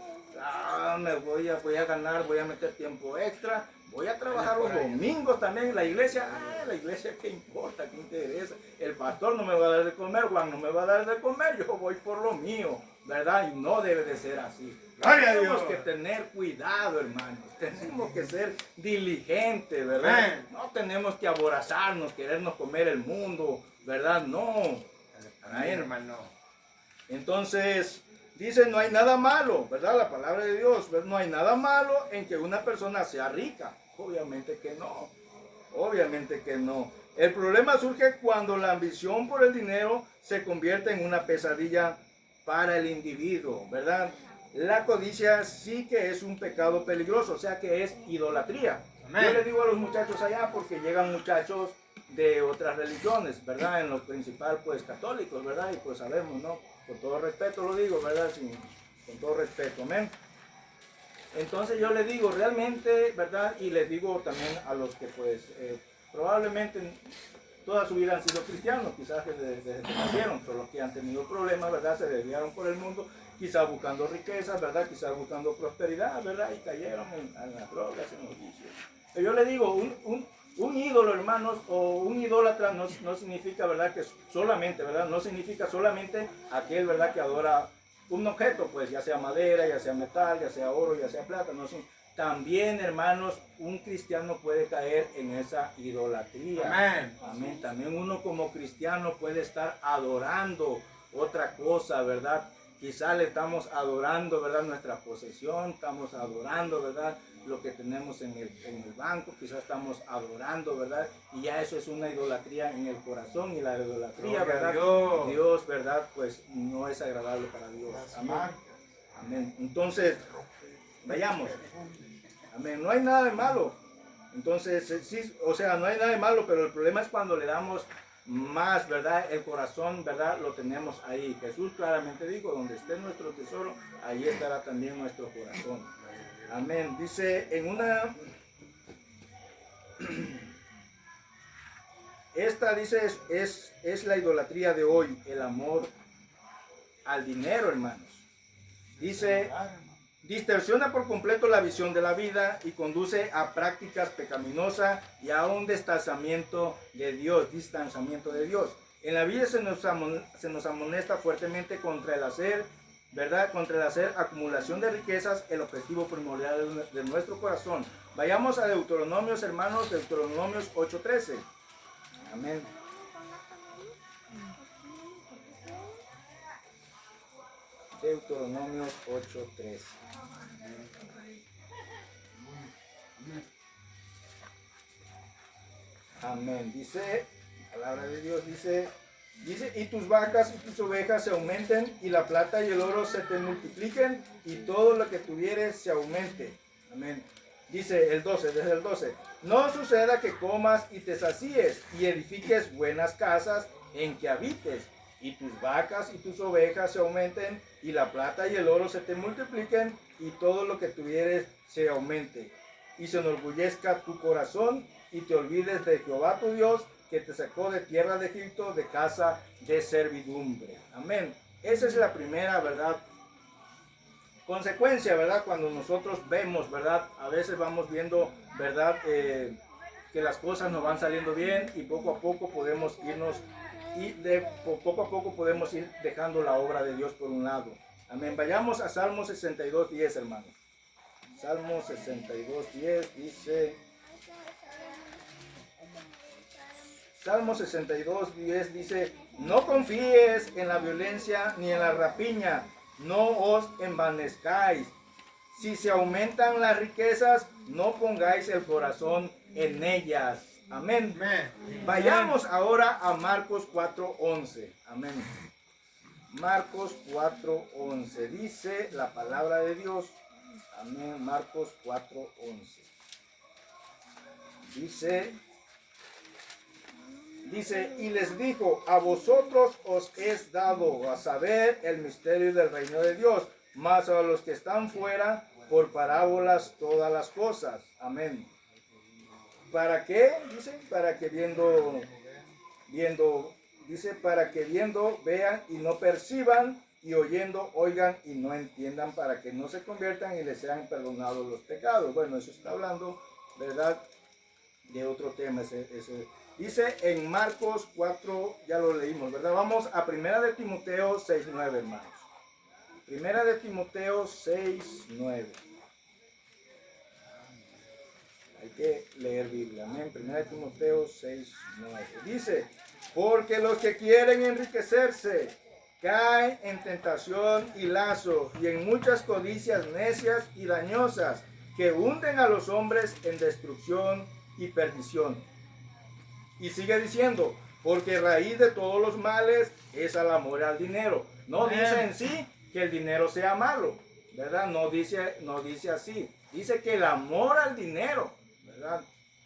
Me voy a ganar, voy a meter tiempo extra, voy a trabajar los domingos también en la iglesia. La iglesia, ¿qué importa? ¿Qué interesa? El pastor no me va a dar de comer, Juan no me va a dar de comer, yo voy por lo mío, ¿verdad? Y no debe de ser así. Tenemos que tener cuidado, hermanos. Tenemos que ser diligentes, ¿verdad? No tenemos que aborazarnos, querernos comer el mundo, ¿verdad? No. Amén, hermano. Entonces, dice, no hay nada malo, ¿verdad? La palabra de Dios, no hay nada malo en que una persona sea rica. Obviamente que no. Obviamente que no. El problema surge cuando la ambición por el dinero se convierte en una pesadilla para el individuo, ¿verdad? La codicia sí que es un pecado peligroso, o sea que es idolatría. Amén. Yo le digo a los muchachos allá porque llegan muchachos de otras religiones, ¿verdad? En lo principal, pues católicos, ¿verdad? Y pues sabemos, ¿no? Con todo respeto lo digo, ¿verdad? Con todo respeto, amén. Entonces yo les digo realmente, ¿verdad? Y les digo también a los que pues probablemente toda su vida han sido cristianos, quizás desde que nacieron, son los que han tenido problemas, ¿verdad? Se desviaron por el mundo, quizás buscando riquezas, ¿verdad? Quizás buscando prosperidad, ¿verdad? Y cayeron en las drogas, en los vicios. Pero yo le digo, un ídolo, hermanos, o un idólatra no significa, ¿verdad? Que solamente, ¿verdad? No significa solamente aquel, ¿verdad? Que adora un objeto, pues ya sea madera, ya sea metal, ya sea oro, ya sea plata, no sé. También, hermanos, un cristiano puede caer en esa idolatría. Amén. Amén. También uno como cristiano puede estar adorando otra cosa, ¿verdad? Quizá le estamos adorando, ¿verdad? Nuestra posesión, estamos adorando, ¿verdad? Lo que tenemos en el banco, quizás estamos adorando, ¿verdad? Y ya eso es una idolatría en el corazón, y la idolatría, ¿verdad? Dios, ¿verdad? Pues no es agradable para Dios. Amén. Amén. Entonces, vayamos. Amén. No hay nada de malo. Entonces, sí, o sea, no hay nada de malo, pero el problema es cuando le damos más, ¿verdad? El corazón, ¿verdad? Lo tenemos ahí. Jesús claramente dijo, donde esté nuestro tesoro, ahí estará también nuestro corazón. Amén. Dice en una... Esta, dice, es la idolatría de hoy, el amor al dinero, hermanos. Dice, distorsiona por completo la visión de la vida y conduce a prácticas pecaminosas y a un distanciamiento de Dios, En la vida se nos amonesta fuertemente contra el hacer, ¿verdad? Contra el hacer acumulación de riquezas, el objetivo primordial de nuestro corazón. Vayamos a Deuteronomios, hermanos, Deuteronomios 8:13. Amén. Deuteronomio 8:13. Amén. Dice, la palabra de Dios dice, y tus vacas y tus ovejas se aumenten, y la plata y el oro se te multipliquen, y todo lo que tuvieres se aumente. Amén. Dice el 12, desde el 12. No suceda que comas y te sacíes, y edifiques buenas casas en que habites, y tus vacas y tus ovejas se aumenten, y la plata y el oro se te multipliquen, y todo lo que tuvieres se aumente. Y se enorgullezca tu corazón, y te olvides de Jehová tu Dios, que te sacó de tierra de Egipto, de casa de servidumbre. Amén. Esa es la primera, ¿verdad?, consecuencia, ¿verdad? Cuando nosotros vemos, ¿verdad? A veces vamos viendo, ¿verdad? Que las cosas nos van saliendo bien, y poco a poco podemos irnos, poco a poco podemos ir dejando la obra de Dios por un lado. Amén. Vayamos a Salmo 62:10, hermanos. Salmo 62:10 dice... Salmo 62:10 dice, no confíes en la violencia ni en la rapiña, no os envanezcáis. Si se aumentan las riquezas, no pongáis el corazón en ellas. Amén. Vayamos ahora a Marcos 4:11. Amén. Marcos 4:11. Dice la palabra de Dios. Amén. Marcos 4:11. Dice, y les dijo, a vosotros os es dado a saber el misterio del reino de Dios, mas a los que están fuera, por parábolas todas las cosas. Amén. ¿Para qué? Dice, para que para que viendo vean y no perciban, y oyendo oigan y no entiendan, para que no se conviertan y les sean perdonados los pecados. Bueno, eso está hablando, ¿verdad?, de otro tema. Dice en Marcos 4, ya lo leímos, ¿verdad? Vamos a 1 Timoteo 6:9, hermanos. 1 Timoteo 6:9. Hay que leer Biblia, amén. 1 Timoteo 6:9. Dice, porque los que quieren enriquecerse caen en tentación y lazo, y en muchas codicias necias y dañosas, que hunden a los hombres en destrucción y perdición. Y sigue diciendo, porque raíz de todos los males es el amor al dinero. No dice en sí que el dinero sea malo, ¿verdad? No dice así. Dice que el amor al dinero, ¿verdad?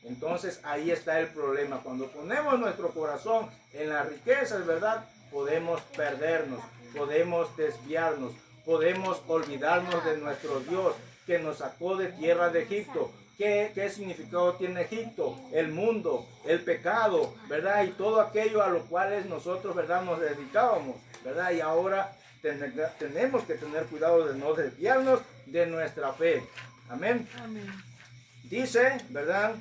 Entonces ahí está el problema. Cuando ponemos nuestro corazón en las riquezas, ¿verdad?, podemos perdernos, podemos desviarnos, podemos olvidarnos de nuestro Dios que nos sacó de tierra de Egipto. ¿Qué significado tiene Egipto? El mundo, el pecado, ¿verdad? Y todo aquello a lo cual nosotros, ¿verdad?, nos dedicábamos, ¿verdad? Y ahora tenemos que tener cuidado de no desviarnos de nuestra fe. Amén. Amén. Dice, ¿verdad?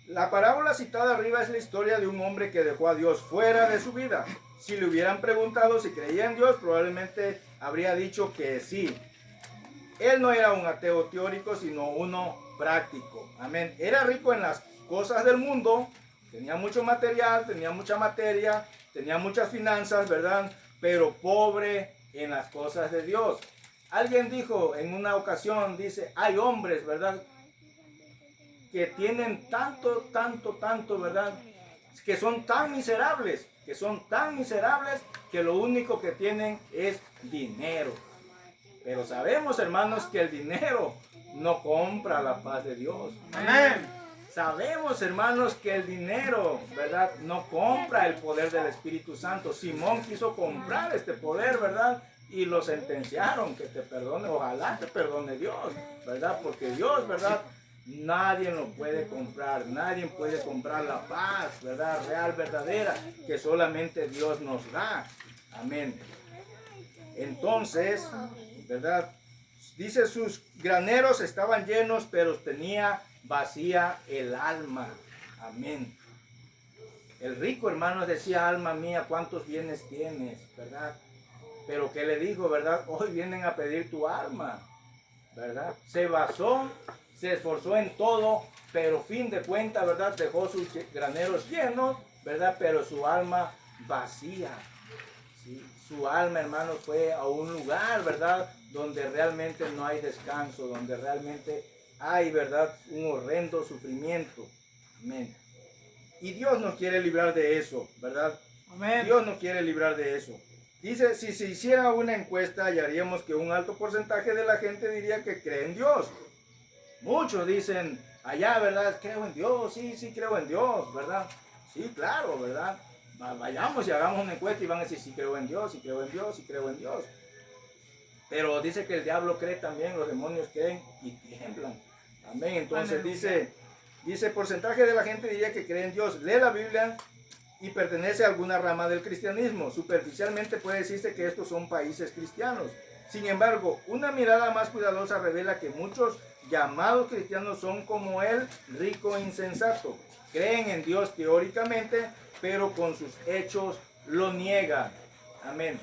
La parábola citada arriba es la historia de un hombre que dejó a Dios fuera de su vida. Si le hubieran preguntado si creía en Dios, probablemente habría dicho que sí. Él no era un ateo teórico, sino uno práctico. Amén. Era rico en las cosas del mundo, tenía mucho material, tenía mucha materia, tenía muchas finanzas, ¿verdad? Pero pobre en las cosas de Dios. Alguien dijo en una ocasión, dice, hay hombres, ¿verdad?, que tienen tanto, ¿verdad?, que son tan miserables, que lo único que tienen es dinero. Pero sabemos, hermanos, que el dinero no compra la paz de Dios. Amén. Sabemos, hermanos, que el dinero, ¿verdad?, no compra el poder del Espíritu Santo. Simón quiso comprar este poder, ¿verdad?, y lo sentenciaron, que te perdone, ojalá te perdone Dios, ¿verdad? Porque Dios, ¿verdad?, nadie lo puede comprar, nadie puede comprar la paz, ¿verdad?, real, verdadera, que solamente Dios nos da. Amén. Entonces, ¿verdad?, dice, sus graneros estaban llenos, pero tenía vacía el alma. Amén. El rico, hermanos, decía, alma mía, ¿cuántos bienes tienes? ¿Verdad? Pero ¿qué le dijo, verdad? Hoy vienen a pedir tu alma, ¿verdad? Se basó, se esforzó en todo, pero fin de cuentas, ¿verdad?, dejó sus graneros llenos, ¿verdad?, pero su alma vacía. ¿Sí? su alma, hermanos, fue a un lugar, ¿verdad? Donde realmente no hay descanso, donde realmente hay, ¿verdad? Un horrendo sufrimiento. Amén. Y Dios nos quiere librar de eso, ¿verdad? Amén. Dios nos quiere librar de eso. Dice, si se hiciera una encuesta, hallaríamos que un alto porcentaje de la gente diría que cree en Dios. Muchos dicen, allá, ¿verdad? Creo en Dios, sí, sí creo en Dios, ¿verdad? Sí, claro, ¿verdad? Vayamos y hagamos una encuesta y van a decir, sí creo en Dios, sí creo en Dios, sí creo en Dios. Pero dice que el diablo cree también, los demonios creen y tiemblan. Amén. Entonces dice, porcentaje de la gente diría que cree en Dios, lee la Biblia y pertenece a alguna rama del cristianismo. Superficialmente puede decirse que estos son países cristianos. Sin embargo, una mirada más cuidadosa revela que muchos llamados cristianos son como el rico insensato. Creen en Dios teóricamente, pero con sus hechos lo niegan. Amén.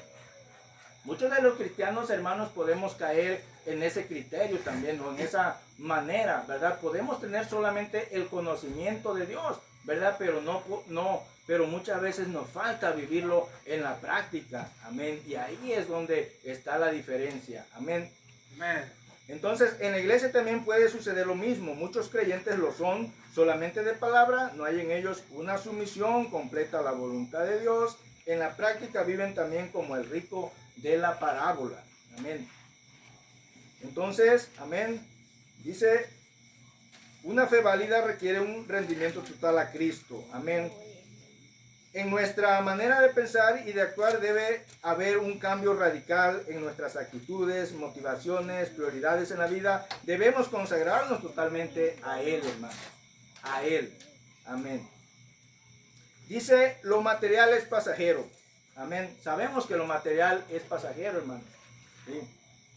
Muchos de los cristianos, hermanos, podemos caer en ese criterio también, o en esa manera, ¿verdad? Podemos tener solamente el conocimiento de Dios, ¿verdad? Pero muchas veces nos falta vivirlo en la práctica, amén. Y ahí es donde está la diferencia, amén. Amén. Entonces, en la iglesia también puede suceder lo mismo. Muchos creyentes lo son solamente de palabra, no hay en ellos una sumisión completa a la voluntad de Dios. En la práctica viven también como el rico de la parábola. Amén. Entonces, amén. Dice, una fe válida requiere un rendimiento total a Cristo. Amén. En nuestra manera de pensar y de actuar debe haber un cambio radical en nuestras actitudes, motivaciones, prioridades en la vida. Debemos consagrarnos totalmente a Él, hermano. A Él. Amén. Dice, lo material es pasajero. Amén. Sabemos que lo material es pasajero, hermano. ¿Sí?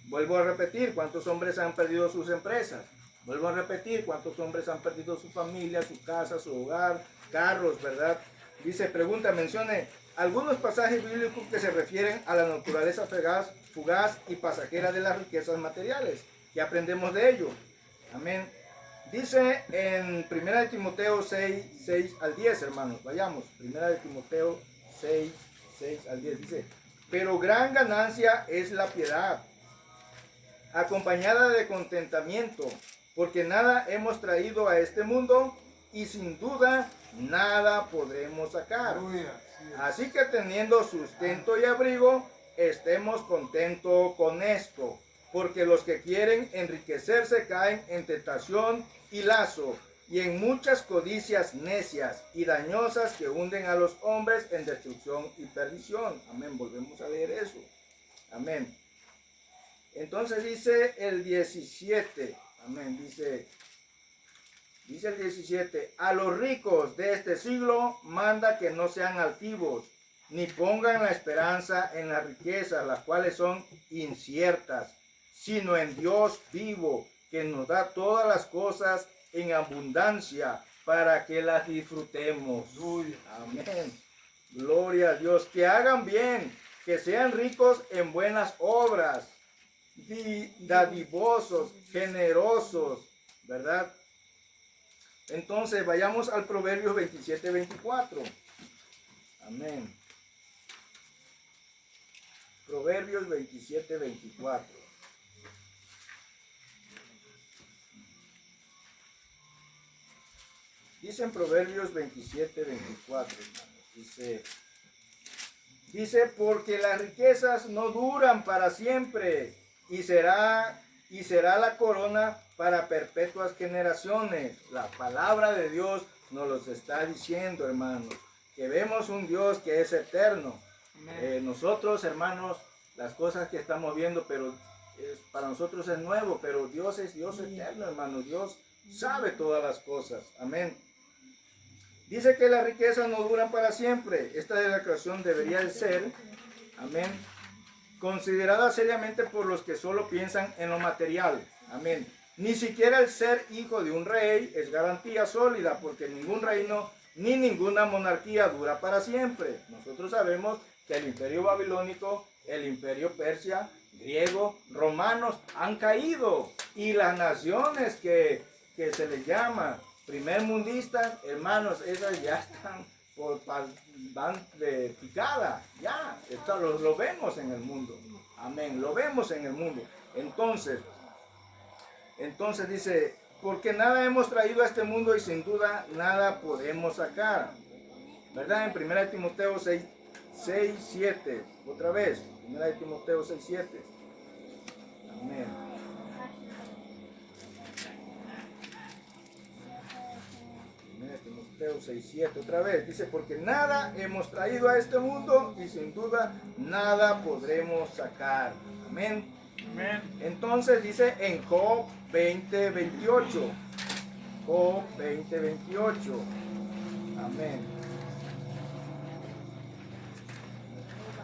Vuelvo a repetir, ¿cuántos hombres han perdido sus empresas? Vuelvo a repetir, ¿cuántos hombres han perdido su familia, su casa, su hogar, carros, verdad? Dice, mencione algunos pasajes bíblicos que se refieren a la naturaleza fugaz y pasajera de las riquezas materiales. ¿Qué aprendemos de ello? Amén. Dice en 1 Timoteo 6 al 10, hermanos, vayamos. 1 Timoteo 6 al 10 dice, pero gran ganancia es la piedad, acompañada de contentamiento, porque nada hemos traído a este mundo y sin duda nada podremos sacar. Así que teniendo sustento y abrigo, estemos contentos con esto, porque los que quieren enriquecerse caen en tentación y lazo, y en muchas codicias necias y dañosas que hunden a los hombres en destrucción y perdición. Amén, volvemos a leer eso. Amén. Entonces dice el 17, amén, dice el 17, a los ricos de este siglo manda que no sean altivos, ni pongan la esperanza en las riquezas, las cuales son inciertas, sino en Dios vivo, que nos da todas las cosas en abundancia para que las disfrutemos. Amén. Gloria a Dios. Que hagan bien, que sean ricos en buenas obras, dadivosos, generosos, ¿verdad? Entonces vayamos al Proverbios 27-24. Amén. Proverbios 27-24. Dice en Proverbios 27-24, dice, porque las riquezas no duran para siempre, y será la corona para perpetuas generaciones. La palabra de Dios nos los está diciendo, hermanos, que vemos un Dios que es eterno. Nosotros, hermanos, las cosas que estamos viendo, pero para nosotros es nuevo, pero Dios es Dios eterno, hermanos. Dios sabe todas las cosas. Amén. Dice que las riquezas no duran para siempre. Esta declaración debería de ser, amén, considerada seriamente por los que solo piensan en lo material. Amén. Ni siquiera el ser hijo de un rey es garantía sólida, porque ningún reino ni ninguna monarquía dura para siempre. Nosotros sabemos que el imperio babilónico, el imperio persia, griego, romanos han caído, y las naciones que se les llama primer mundistas, hermanos, esas ya están van de picada, ya, lo vemos en el mundo, amén, lo vemos en el mundo. Entonces dice, porque nada hemos traído a este mundo y sin duda nada podemos sacar, ¿verdad? En 1 Timoteo 6, 7, otra vez, 1 Timoteo 6, 7, amén. 1 Timoteo 6, 7, otra vez, dice, porque nada hemos traído a este mundo y sin duda nada podremos sacar, amén. Amén. Entonces dice en Job 20, 28, Job 20, 28, amén.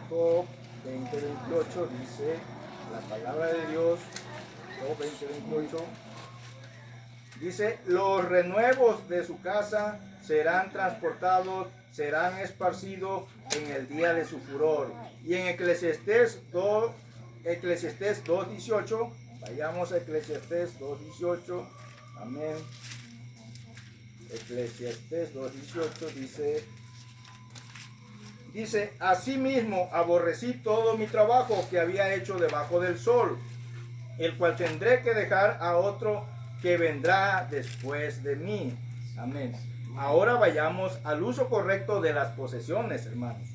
Job 20, 28 dice la palabra de Dios, Job 20, 28, dice, los renuevos de su casa serán transportados, serán esparcidos en el día de su furor. Y en Eclesiastés 2:18, vayamos a Eclesiastés 2:18, amén. Eclesiastés 2:18 dice, asimismo aborrecí todo mi trabajo que había hecho debajo del sol, el cual tendré que dejar a otro que vendrá después de mí. Amén. Ahora vayamos al uso correcto de las posesiones, hermanos.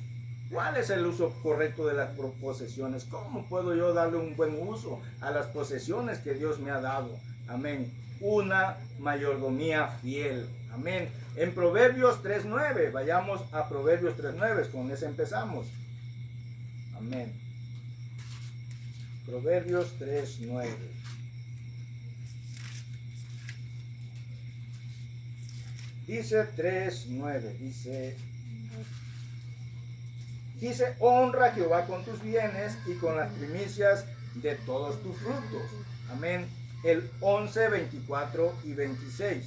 ¿Cuál es el uso correcto de las posesiones? ¿Cómo puedo yo darle un buen uso a las posesiones que Dios me ha dado? Amén. Una mayordomía fiel. Amén. En Proverbios 3:9, vayamos a Proverbios 3:9, con ese empezamos. Amén. Proverbios 3:9. Dice 3:9, dice, honra a Jehová con tus bienes y con las primicias de todos tus frutos. Amén. El 11, 24 y 26.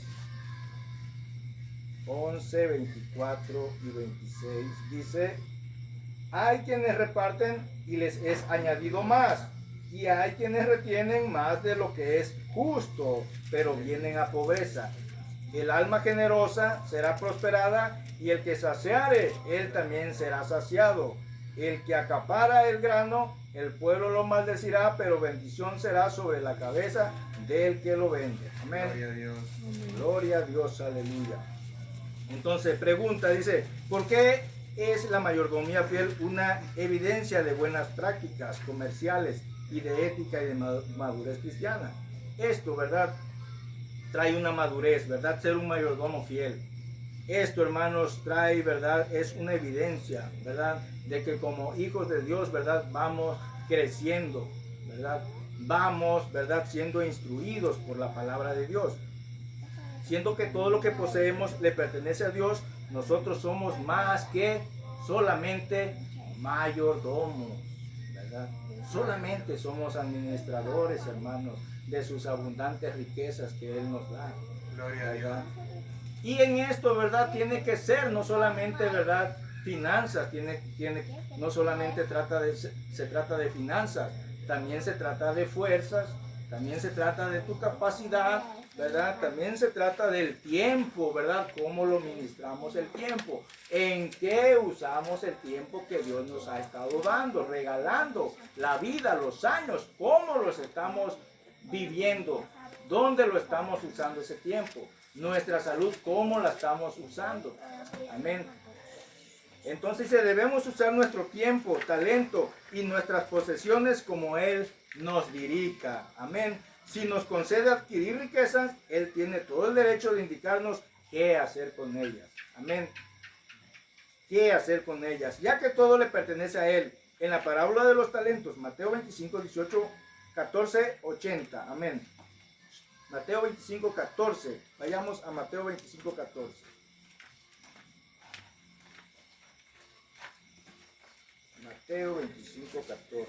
11, 24 y 26 dice, hay quienes reparten y les es añadido más, y hay quienes retienen más de lo que es justo, pero vienen a pobreza. El alma generosa será prosperada, y el que saciare, él también será saciado. El que acapara el grano, el pueblo lo maldecirá, pero bendición será sobre la cabeza del que lo vende. Amén. Gloria a Dios. Gloria a Dios, aleluya. Entonces pregunta, dice, ¿por qué es la mayordomía fiel una evidencia de buenas prácticas comerciales y de ética y de madurez cristiana? Esto, ¿verdad?, trae una madurez, ¿verdad? Ser un mayordomo fiel. Esto, hermanos, trae, ¿verdad? Es una evidencia, ¿verdad? De que como hijos de Dios, ¿verdad? Vamos creciendo, ¿verdad? Vamos, ¿verdad? Siendo instruidos por la palabra de Dios. Siendo que todo lo que poseemos le pertenece a Dios, nosotros somos más que solamente mayordomos, ¿verdad? Solamente somos administradores, hermanos, de sus abundantes riquezas que Él nos da. Gloria a Dios. Y en esto, ¿verdad? Tiene que ser no solamente, ¿verdad?, finanzas, no solamente se trata de finanzas, también se trata de fuerzas, también se trata de tu capacidad, ¿verdad? También se trata del tiempo, ¿verdad? ¿Cómo lo ministramos el tiempo? ¿En qué usamos el tiempo que Dios nos ha estado dando, regalando? La vida, los años, ¿cómo los estamos viviendo? ¿Dónde lo estamos usando ese tiempo? Nuestra salud, ¿cómo la estamos usando? Amén. Entonces debemos usar nuestro tiempo, talento y nuestras posesiones como Él nos dirija. Amén. Si nos concede adquirir riquezas, Él tiene todo el derecho de indicarnos qué hacer con ellas. Amén. ¿Qué hacer con ellas? Ya que todo le pertenece a Él. En la parábola de los talentos, Mateo 25, 18, 14, 80. Amén. Mateo 25, 14. Vayamos a Mateo 25, 14. Mateo 25, 14.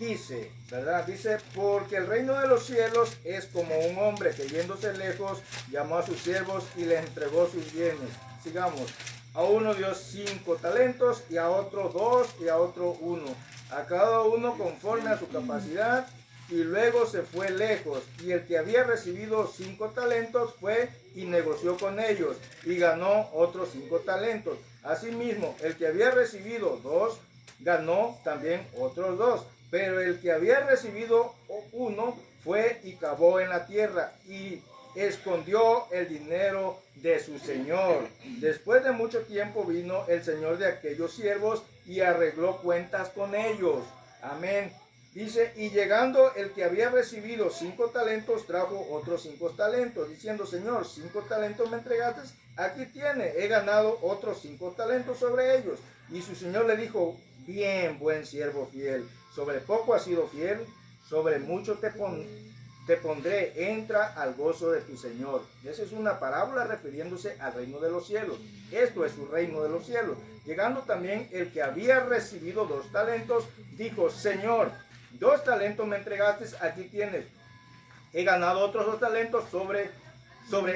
Dice, ¿verdad? Dice, porque el reino de los cielos es como un hombre que yéndose lejos llamó a sus siervos y les entregó sus bienes. Sigamos. A uno dio 5 talentos y a otro 2 y a otro 1. A cada uno conforme a su capacidad, y luego se fue lejos. Y el que había recibido 5 talentos fue y negoció con ellos y ganó otros 5 talentos. Asimismo, el que había recibido 2 ganó también otros 2. Pero el que había recibido 1 fue y cavó en la tierra y escondió el dinero de su señor. Después de mucho tiempo vino el señor de aquellos siervos y arregló cuentas con ellos. Amén. Dice, y llegando el que había recibido 5 talentos, trajo otros 5 talentos, diciendo, Señor, 5 talentos me entregaste, aquí tiene, he ganado otros 5 talentos sobre ellos. Y su señor le dijo, bien, buen siervo fiel, sobre poco has sido fiel, sobre mucho te pondré, entra al gozo de tu Señor. Esa es una parábola refiriéndose al reino de los cielos. Esto es su reino de los cielos. Llegando también el que había recibido 2 talentos, dijo, Señor, 2 talentos me entregaste, aquí tienes. He ganado otros 2 talentos sobre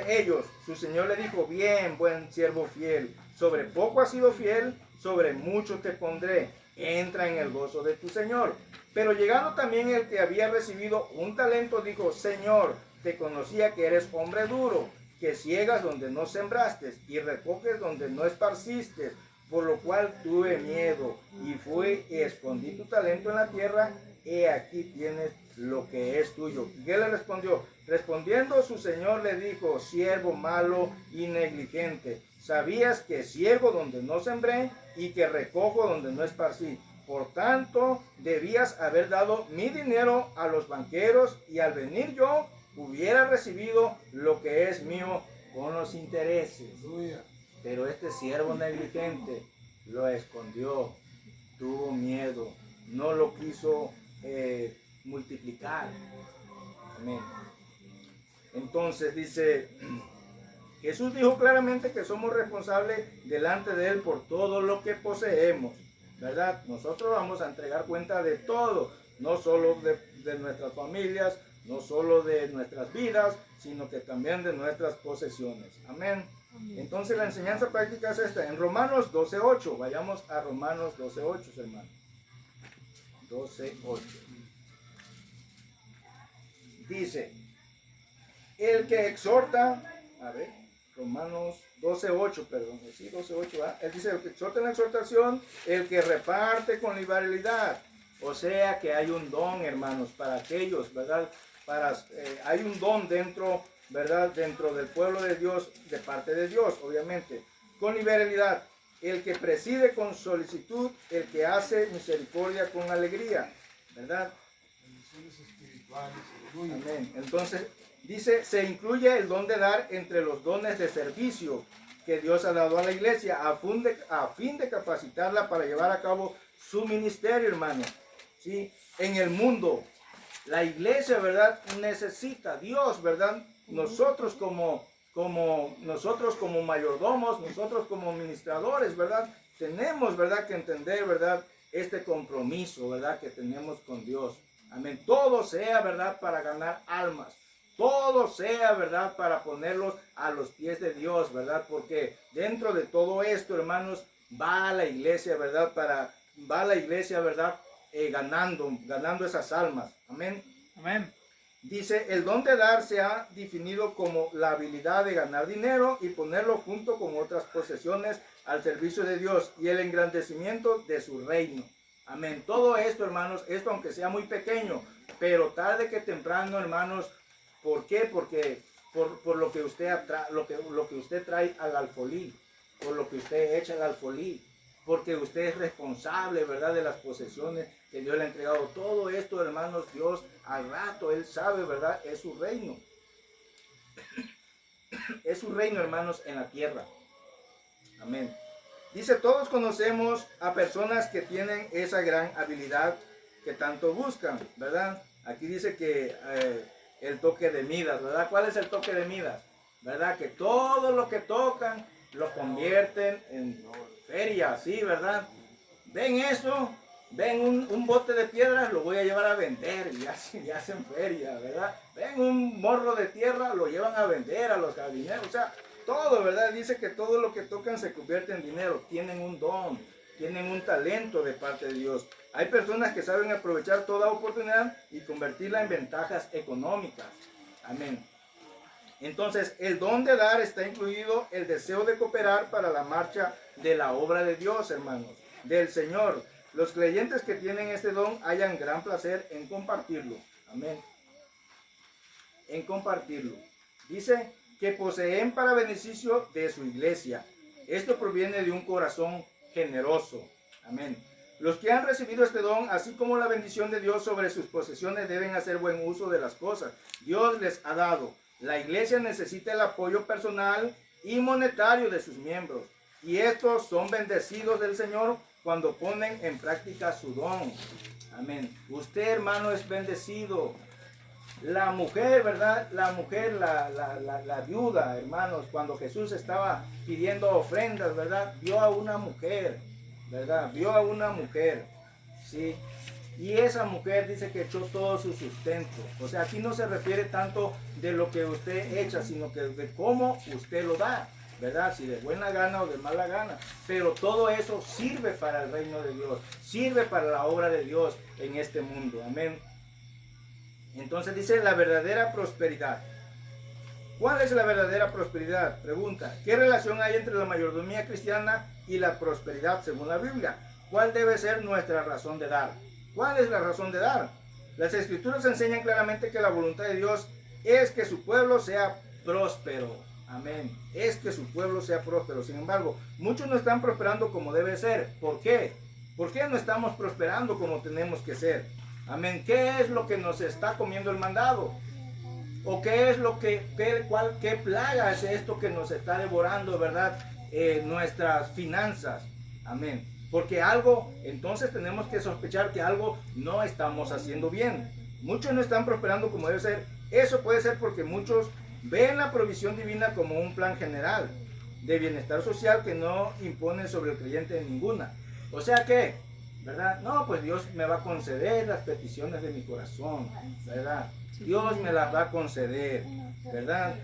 ellos. Su Señor le dijo, bien, buen siervo fiel, sobre poco has sido fiel, sobre mucho te pondré. Entra en el gozo de tu Señor. Pero llegando también el que había recibido 1 talento, dijo, Señor, te conocía que eres hombre duro, que ciegas donde no sembraste y recoges donde no esparciste, por lo cual tuve miedo y fui y escondí tu talento en la tierra, he aquí tienes lo que es tuyo. ¿Y qué le respondió? Respondiendo su señor le dijo, siervo malo y negligente, sabías que ciego donde no sembré y que recojo donde no esparcí. Por tanto, debías haber dado mi dinero a los banqueros y al venir yo hubiera recibido lo que es mío con los intereses. Pero este siervo negligente lo escondió, tuvo miedo, no lo quiso multiplicar. Amén. Entonces dice, Jesús dijo claramente que somos responsables delante de Él por todo lo que poseemos, ¿verdad? Nosotros vamos a entregar cuenta de todo, no solo de nuestras familias, no solo de nuestras vidas, sino que también de nuestras posesiones. Amén. Entonces la enseñanza práctica es esta, en Romanos 12:8, vayamos a Romanos 12:8, hermano. 12:8. Dice, el que exhorta, a ver, Romanos 12:8, perdón, sí, 12:8, él dice, el que exhorta en la exhortación, el que reparte con liberalidad. O sea que hay un don, hermanos, para aquellos, ¿verdad? Hay un don dentro, ¿verdad? Dentro del pueblo de Dios, de parte de Dios, obviamente. Con liberalidad, el que preside con solicitud, el que hace misericordia con alegría, ¿verdad? Amén. Entonces, dice, se incluye el don de dar entre los dones de servicio que Dios ha dado a la iglesia a fin de capacitarla para llevar a cabo su ministerio, hermano. ¿Sí? En el mundo, la iglesia, ¿verdad? Necesita Dios, ¿verdad? Nosotros como mayordomos, nosotros como ministradores, ¿verdad? Tenemos, ¿verdad? Que entender, ¿verdad? Este compromiso, ¿verdad? Que tenemos con Dios. Amén. Todo sea, ¿verdad? Para ganar almas. Todo sea, ¿verdad? Para ponerlos a los pies de Dios, ¿verdad? Porque dentro de todo esto, hermanos, va la iglesia, ¿verdad? Va la iglesia, ¿verdad? Ganando esas almas. Amén. Amén. Dice, el don de dar se ha definido como la habilidad de ganar dinero y ponerlo junto con otras posesiones al servicio de Dios y el engrandecimiento de su reino. Amén. Todo esto, hermanos, esto aunque sea muy pequeño, pero tarde que temprano, hermanos, ¿por qué? Porque por lo que usted lo que usted trae al alfolí, por lo que usted echa al alfolí, porque usted es responsable, ¿verdad? De las posesiones que Dios le ha entregado. Todo esto, hermanos, Dios al rato, Él sabe, ¿verdad? Es su reino. Es su reino, hermanos, en la tierra. Amén. Dice, todos conocemos a personas que tienen esa gran habilidad que tanto buscan, ¿verdad? Aquí dice que el toque de Midas, ¿verdad? ¿Cuál es el toque de Midas? ¿Verdad? Que todo lo que tocan lo convierten en feria, ¿sí? ¿Verdad? ¿Ven eso? Ven un bote de piedras, lo voy a llevar a vender y hacen feria, ¿verdad? Ven un morro de tierra, lo llevan a vender a los jardineros, o sea, todo, ¿verdad? Dice que todo lo que tocan se convierte en dinero, tienen un don, tienen un talento de parte de Dios. Hay personas que saben aprovechar toda oportunidad y convertirla en ventajas económicas. Amén. Entonces, el don de dar está incluido el deseo de cooperar para la marcha de la obra de Dios, hermanos, del Señor. Los creyentes que tienen este don hallan gran placer en compartirlo. Amén. En compartirlo. Dice que poseen para beneficio de su iglesia. Esto proviene de un corazón generoso. Amén. Los que han recibido este don, así como la bendición de Dios sobre sus posesiones, deben hacer buen uso de las cosas Dios les ha dado. La iglesia necesita el apoyo personal y monetario de sus miembros. Y estos son bendecidos del Señor cuando ponen en práctica su don. Amén. Usted, hermano, es bendecido. La mujer, ¿verdad? La mujer, la viuda, hermanos, cuando Jesús estaba pidiendo ofrendas, ¿verdad? Vio a una mujer, ¿verdad? Vio a una mujer, ¿sí? Y esa mujer dice que echó todo su sustento. O sea, aquí no se refiere tanto de lo que usted echa, sino que de cómo usted lo da, ¿verdad? Si de buena gana o de mala gana. Pero todo eso sirve para el reino de Dios, sirve para la obra de Dios en este mundo. Amén. Entonces dice la verdadera prosperidad. ¿Cuál es la verdadera prosperidad? Pregunta. ¿Qué relación hay entre la mayordomía cristiana y la prosperidad según la Biblia? ¿Cuál debe ser nuestra razón de dar? ¿Cuál es la razón de dar? Las escrituras enseñan claramente que la voluntad de Dios es que su pueblo sea próspero. Amén. Es que su pueblo sea próspero. Sin embargo, muchos no están prosperando como debe ser. ¿Por qué? ¿Por qué no estamos prosperando como tenemos que ser? Amén. ¿Qué es lo que nos está comiendo el mandado? ¿O qué es lo que, qué plaga es esto que nos está devorando, verdad? Nuestras finanzas. Amén. Porque algo, entonces tenemos que sospechar que algo no estamos haciendo bien. Muchos no están prosperando como debe ser. Eso puede ser porque muchos ven la provisión divina como un plan general de bienestar social que no impone sobre el creyente ninguna. O sea que, ¿verdad? No, pues Dios me va a conceder las peticiones de mi corazón, ¿verdad? Dios me las va a conceder, ¿verdad?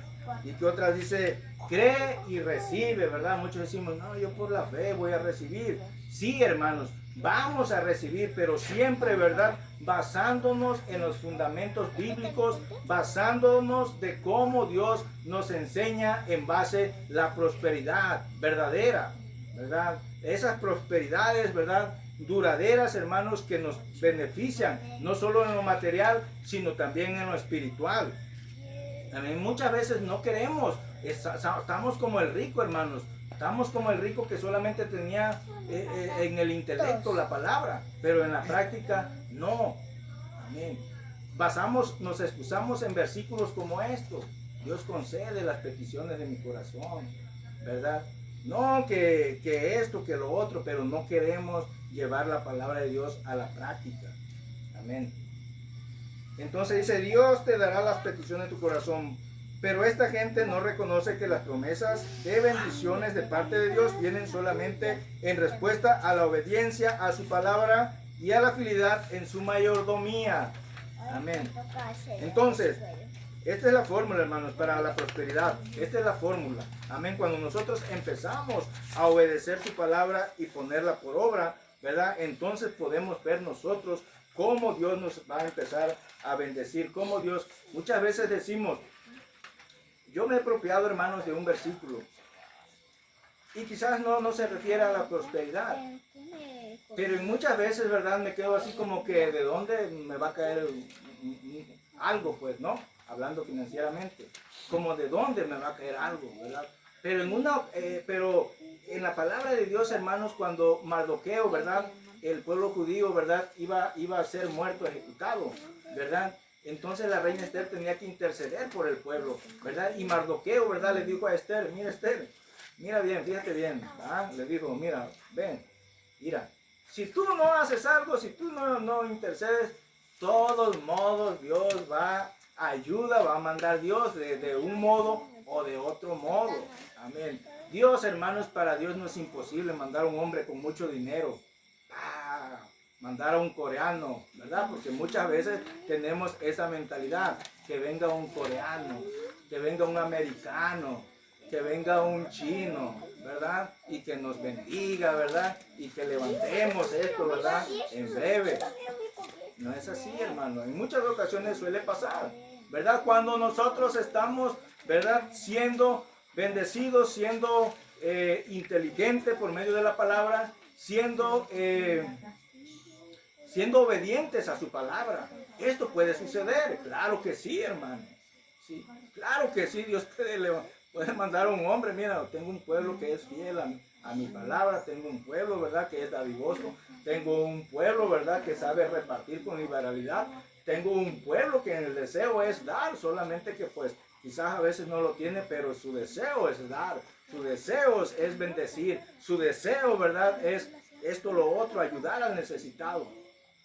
Y que otras dice, cree y recibe, ¿verdad? Muchos decimos, no, yo por la fe voy a recibir. Sí, hermanos, vamos a recibir, pero siempre, ¿verdad? Basándonos en los fundamentos bíblicos, basándonos de cómo Dios nos enseña en base a la prosperidad verdadera, ¿verdad? Esas prosperidades, ¿verdad? Duraderas, hermanos, que nos benefician, no solo en lo material, sino también en lo espiritual. También muchas veces no queremos, estamos como el rico, hermanos, estamos como el rico que solamente tenía en el intelecto la palabra, pero en la práctica no. Amén. Nos excusamos en versículos como estos. Dios concede las peticiones de mi corazón, ¿verdad? No que esto, que lo otro, pero no queremos llevar la palabra de Dios a la práctica. Amén. Entonces dice, Dios te dará las peticiones de tu corazón, pero esta gente no reconoce que las promesas de bendiciones de parte de Dios vienen solamente en respuesta a la obediencia a su palabra y a la fidelidad en su mayordomía. Amén. Entonces, esta es la fórmula, hermanos, para la prosperidad. Esta es la fórmula. Amén. Cuando nosotros empezamos a obedecer su palabra y ponerla por obra, ¿verdad? Entonces podemos ver nosotros cómo Dios nos va a empezar a bendecir. Cómo Dios, muchas veces decimos, yo me he apropiado, hermanos, de un versículo. Y quizás no se refiere a la prosperidad. Pero muchas veces, ¿verdad? Me quedo así como que de dónde me va a caer algo, pues, ¿no? Hablando financieramente. Como de dónde me va a caer algo, ¿verdad? Pero en la palabra de Dios, hermanos, cuando Mardoqueo, ¿verdad? El pueblo judío, ¿verdad? Iba a ser muerto, ejecutado, ¿verdad? Entonces la reina Esther tenía que interceder por el pueblo, ¿verdad? Y Mardoqueo, ¿verdad? Le dijo a Esther, mira bien, fíjate bien, ¿verdad? Le dijo, mira, ven, mira, si tú no haces algo, si tú no intercedes, todos modos Dios va a mandar Dios de un modo o de otro modo. Amén. Dios, hermanos, para Dios no es imposible mandar a un hombre con mucho dinero. Mandar a un coreano, ¿verdad? Porque muchas veces tenemos esa mentalidad, que venga un coreano, que venga un americano, que venga un chino, ¿verdad? y que nos bendiga, ¿verdad? Y que levantemos esto, ¿verdad? En breve. No es así, hermano. En muchas ocasiones suele pasar, ¿verdad? Cuando nosotros estamos, ¿verdad? Siendo bendecidos, siendo inteligentes por medio de la palabra, siendo obedientes a su palabra. Esto puede suceder. Claro que sí, hermano. Sí, claro que sí. Dios puede mandar a un hombre. Mira, tengo un pueblo que es fiel a mi palabra. Tengo un pueblo, ¿verdad?, que es dadivoso. Tengo un pueblo, ¿verdad?, que sabe repartir con liberalidad. Tengo un pueblo que en el deseo es dar, solamente que pues quizás a veces no lo tiene, pero su deseo es dar. Su deseo es bendecir. Su deseo, ¿verdad?, es esto, lo otro, ayudar al necesitado.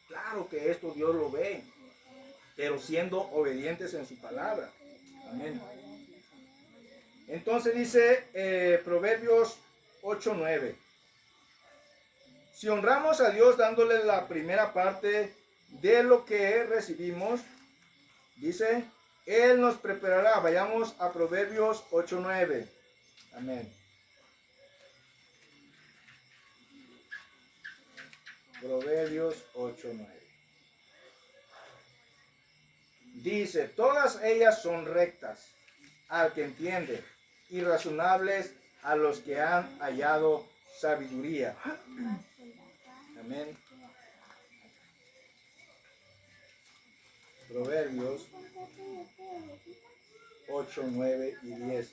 Claro que esto Dios lo ve, pero siendo obedientes en su palabra. Amén. Entonces dice Proverbios 8:9. Si honramos a Dios dándole la primera parte de lo que recibimos, dice, Él nos preparará. Vayamos a Proverbios 8:9. Amén. Proverbios 8:9. Dice, todas ellas son rectas al que entiende y razonables a los que han hallado sabiduría. Amén. Proverbios 8, 9 y 10.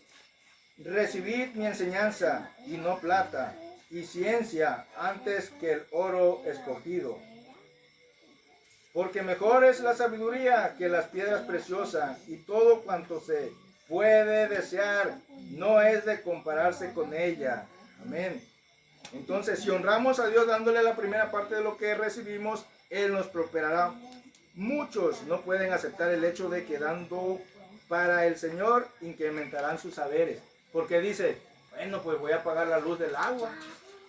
Recibid mi enseñanza y no plata, y ciencia antes que el oro escogido. Porque mejor es la sabiduría que las piedras preciosas, y todo cuanto se puede desear no es de compararse con ella. Amén. Entonces, si honramos a Dios dándole la primera parte de lo que recibimos, Él nos prosperará. Muchos no pueden aceptar el hecho de que dando para el Señor incrementarán sus saberes. Porque dice, bueno, pues voy a pagar la luz del agua.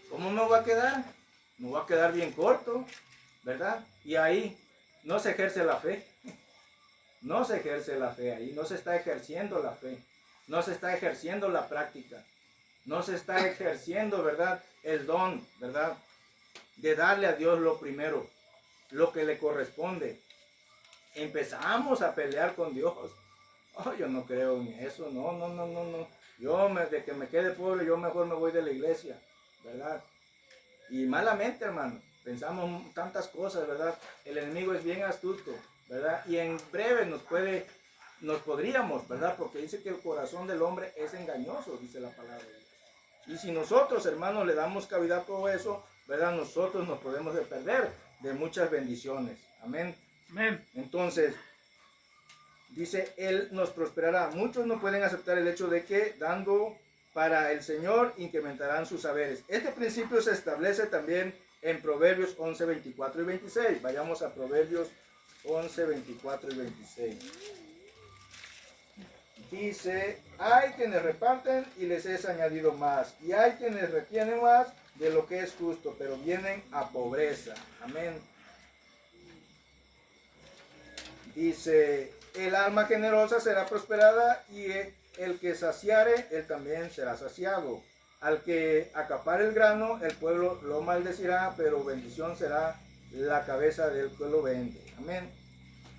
¿Cómo me va a quedar? Me va a quedar bien corto, ¿verdad? Y ahí no se ejerce la fe. No se ejerce la fe ahí. No se está ejerciendo la fe. No se está ejerciendo la práctica. No se está ejerciendo, ¿verdad?, el don, ¿verdad?, de darle a Dios lo primero, lo que le corresponde. Empezamos a pelear con Dios. Oh, yo no creo en eso. No. De que me quede pobre, yo mejor me voy de la iglesia, ¿verdad? Y malamente, hermano, pensamos tantas cosas, ¿verdad? El enemigo es bien astuto, ¿verdad? Y en breve nos podríamos, ¿verdad? Porque dice que el corazón del hombre es engañoso, dice la palabra de Dios. Y si nosotros, hermanos, le damos cabida a todo eso, ¿verdad?, nosotros nos podemos perder de muchas bendiciones. Amén. Amén. Entonces, dice, Él nos prosperará. Muchos no pueden aceptar el hecho de que dando para el Señor incrementarán sus saberes. Este principio se establece también en Proverbios 11, 24 y 26. Vayamos a Proverbios 11, 24 y 26. Dice, hay quienes reparten y les es añadido más, y hay quienes retienen más de lo que es justo, pero vienen a pobreza. Amén. Dice, el alma generosa será prosperada, y el que saciare, él también será saciado. Al que acapare el grano, el pueblo lo maldecirá, pero bendición será la cabeza del que lo vende. Amén.